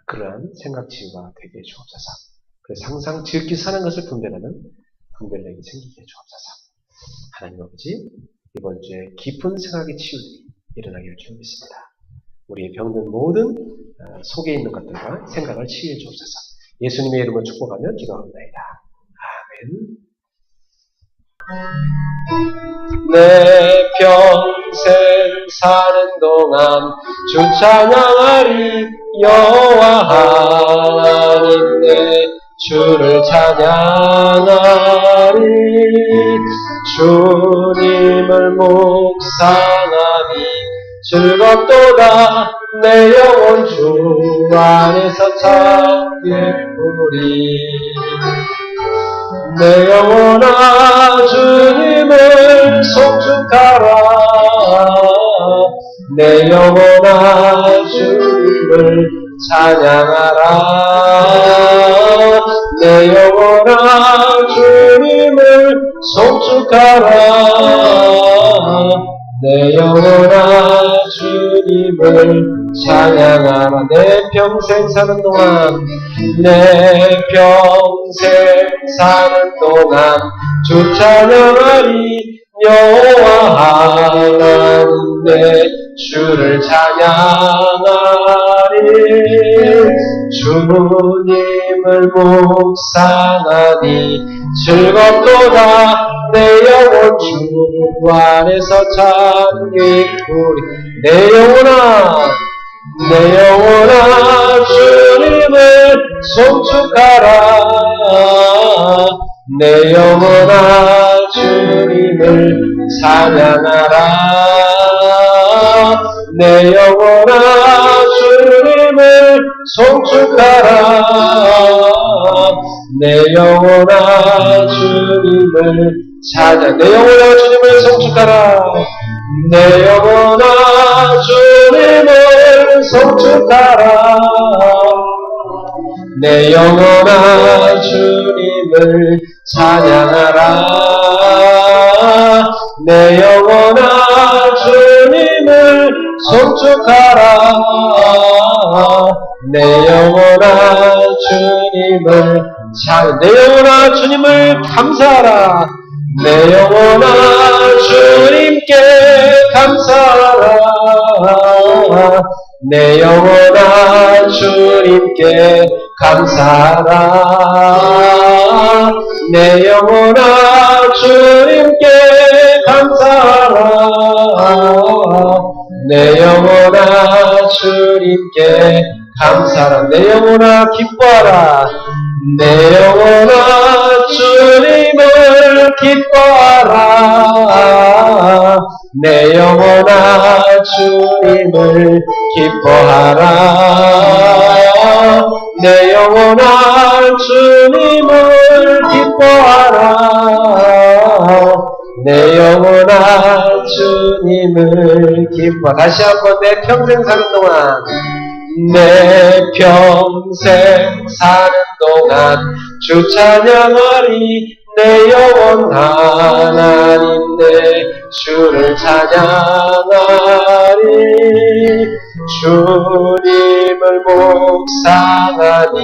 그러한 생각 치유가 되게 해주옵소서. 그래서 항상 지극히 선한 것을 분별하는 분별력이 생기게 해주옵소서. 하나님 아버지, 이번 주에 깊은 생각의 치유들이 일어나기를 주옵습니다. 우리의 병든 모든 속에 있는 것들과 생각을 치유해 주옵소서. 예수님의 이름으로 축복하며 기도합니다. 아멘. 내 평생 사는 동안 주 찬양하리. 여호와 하나님 내 주를 찬양하리. 주님을 묵상하니 즐겁도다. 내 영혼 주 안에서 찬양하리. 내 영혼아 주님을 송축하라. 내 영혼아 주님을 찬양하라. 내 영혼아 주님을 송축하라. 내 영혼아 주님을 찬양하라. 내 평생 사는 동안 내 평생 사는 동안 주 찬양하리. 여호와 하나님 내 주를 찬양하리. 주님을 묵상하니 즐겁도다. 내 영혼 주 안에서 찬기꾸리. 내 영혼아 주님을 송축하라. 내 영혼아 주님을 찬양하라. 내 영혼아 주님을 송축하라. 내 영혼아 주님을 찬양. 내 영혼아 주님을 송축하라. 내 영혼아 주님을 송축하라. 내 영혼아 주님을 찬양하라. 내 영혼아 주님을 송축하라. 내 영혼아 주님을 찬양. 내 영혼아 주님을 감사하라. 내 영혼아 주님께 감사하라. 내 영혼아 주님께 감사하라. 내 영혼아 주님께 감사하라. 내 영혼아 주님께 감사하라. 내 영혼아 기뻐하라. 내 영혼아 주님을 기뻐하라. 내 영혼아 주님을 기뻐하라. 내 영혼아 주님을 기뻐하라. 내 영혼아 주님을 기뻐. 다시 한번 내 평생 사는 동안, 내 평생 사는 동안 주 찬양하리. 내 영혼 하나님 내 주를 찬양하리. 주님을 묵상하니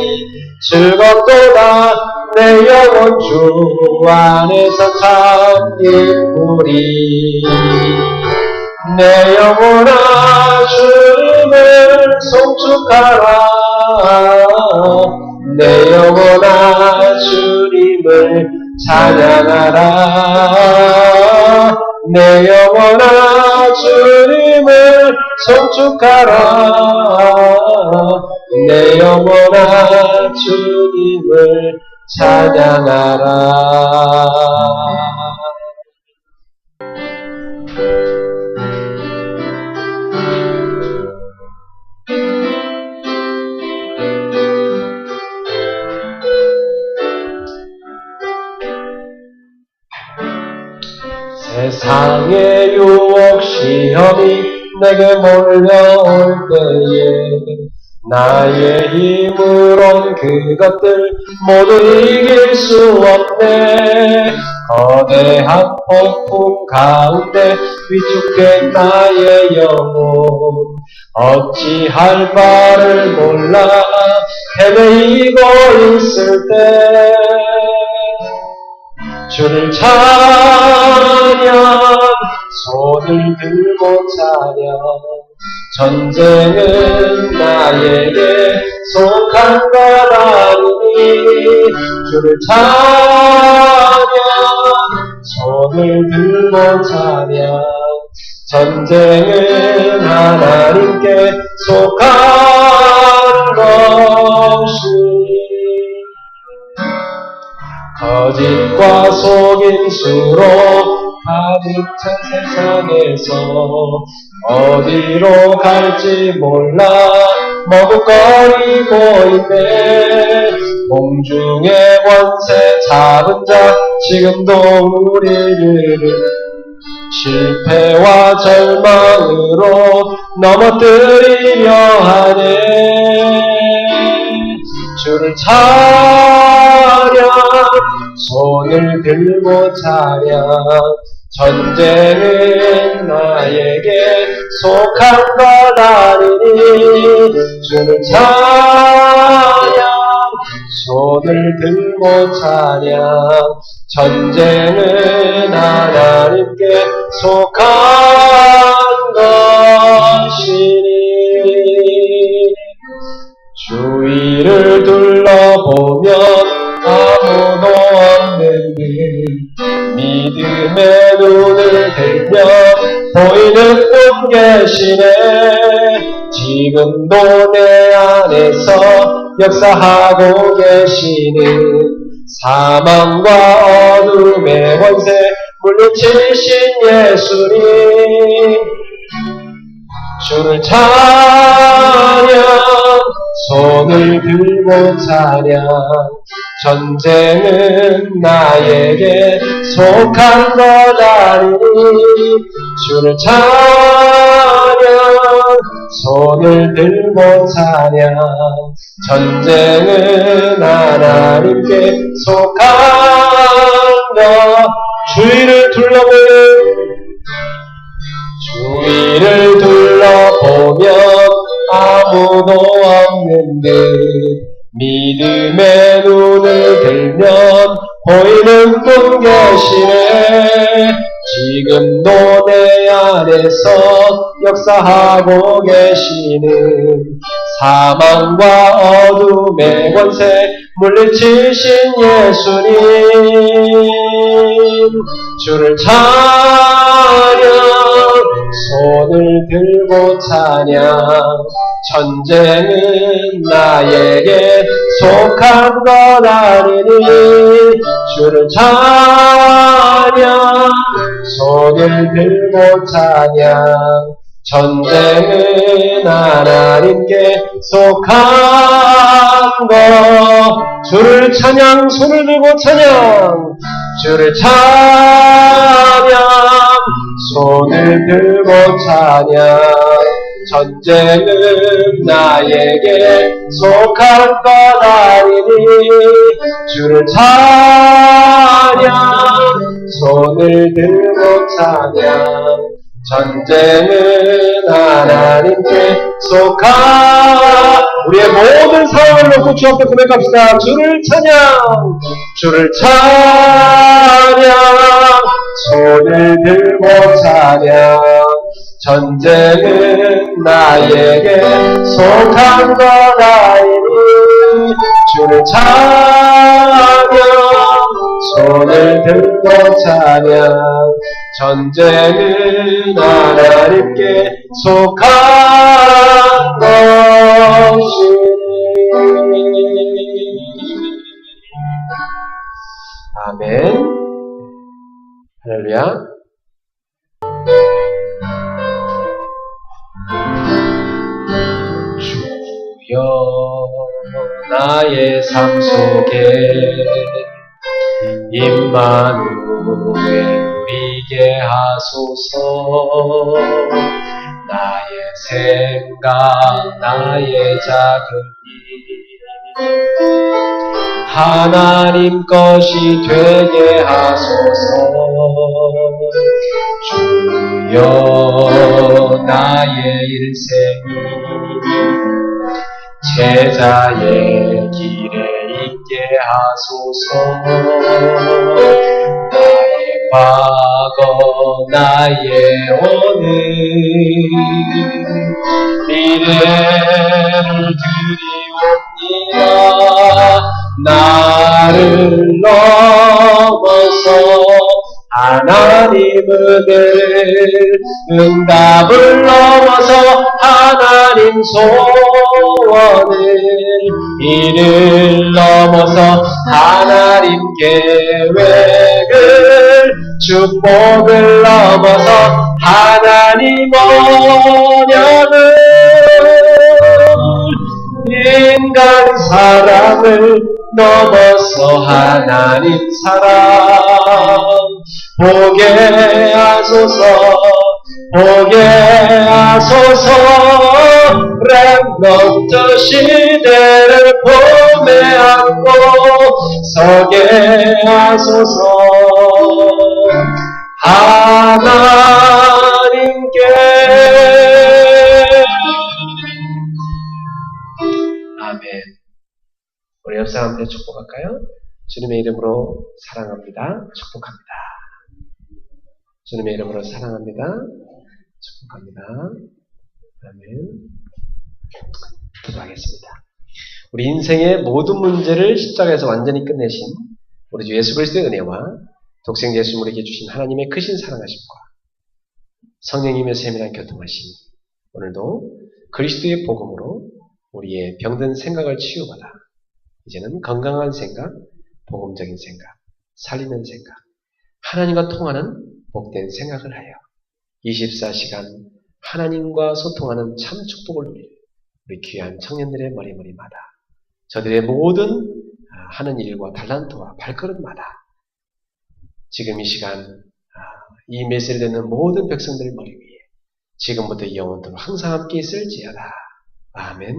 즐겁도다. 내 영혼 주 안에서 참 기쁘리. 내 영혼아 주님을 송축하라. 내 영혼아 주님을 찬양하라. 내 영혼아 주님을 송축하라. 내 영혼아 주님을 찬양하라. 세상의 유혹 시험이 내게 몰려올 때에 나의 힘으론 그것들 모두 이길 수 없네. 거대한 폭풍 가운데 위축된 나의 영혼 어찌할 바를 몰라 헤매이고 있을 때 주를 찬양 손을 들고 찬양. 전쟁은 나에게 속한 것 아니니 주를 찬양 손을 들고 찬양. 전쟁은 하나님께 속한 것이니 거짓과 속임수로 가득 찬 세상에서 어디로 갈지 몰라 머뭇거리고 있네. 공중의 권세 잡은 자 지금도 우리를 실패와 절망으로 넘어뜨리려 하네. 주를 찬양 손을 들고 찬양. 전쟁은 나에게 속한 것 아니니 주를 찬양 손을 들고 찬양. 전쟁은 하나님께 속한 것이니 주위를 둘러보면 아무도 없는 듯 믿음의 눈을 들면 보이는 분 계시네. 지금도 내 안에서 역사하고 계시는 사망과 어둠의 권세 물리치신 예수님. 주를 찬양 손을 들고 찬양. 전쟁은 나에게 속한 것 아니니 주를 찬양 손을 들고 찬양. 전쟁은 하나님께 속한 것. 주위를 둘러보면 아무도 없는 듯 믿음의 눈을 들면 보이는 분 계시네. 지금도 내 안에서 역사하고 계시는 사망과 어둠의 권세 물리치신 예수님 주를 찬양 손을 들고 찬양 전쟁은 나에게 속한 것 아니니 주를 찬양 손을 들고 찬양 전쟁은 하나님께 속한 것 주를 찬양 손을 들고 찬양 주를 찬양 손을 들고 찬양 전쟁은 나에게 속한 것 아니니 주를 찬양 손을 들고 찬양 전쟁은 하나님께 속한 우리의 모든 상황을 놓고 주 앞에 고백합시다. 주를 찬양 주를 찬양 손을 들고 찬양 전쟁은 나에게 속한 것 아니니 주를 찬양 손을 들고 찬양 전쟁은 하나님께 속한 것이니 아멘. 할렐루야. 주여 나의 삶 속에 임마누엘 누리게 하소서. 나의 생각 나의 작은 일 하나님 것이 되게 하소서. 주여 나의 일생이 제자의 길에 있게 하소서. 나의 과거 나의 오늘 미래를 드리옵니다. 나를 넘어서 하나님을 응답을 넘어서 하나님 소원을 이를 넘어서 하나님 계획을 축복을 넘어서 하나님 언약을 인간 사랑을 넘어서 하나님 사랑 보게 하소서. 보게 하소서. 렘넌트 시대를 품에 안고 서게 하소서. 하나님께 아멘. 우리 옆 사람한테 축복할까요? 주님의 이름으로 사랑합니다. 축복합니다. 주님의 이름으로 사랑합니다. 축복합니다. 아멘. 기도하겠습니다. 우리 인생의 모든 문제를 십자가에서 완전히 끝내신 우리 주 예수 그리스도의 은혜와 독생 예수님 우리에게 주신 하나님의 크신 사랑하심과 성령님의 세밀한 교통하심 오늘도 그리스도의 복음으로 우리의 병든 생각을 치유받아 이제는 건강한 생각, 복음적인 생각, 살리는 생각, 하나님과 통하는 복된 생각을 하여 24시간 하나님과 소통하는 참 축복을 누릴 우리 귀한 청년들의 머리머리마다 저들의 모든 하는 일과 달란트와 발걸음마다 지금 이 시간 이 메시지를 듣는 모든 백성들의 머리 위에 지금부터 영원토록 항상 함께 있을지어다. 아멘.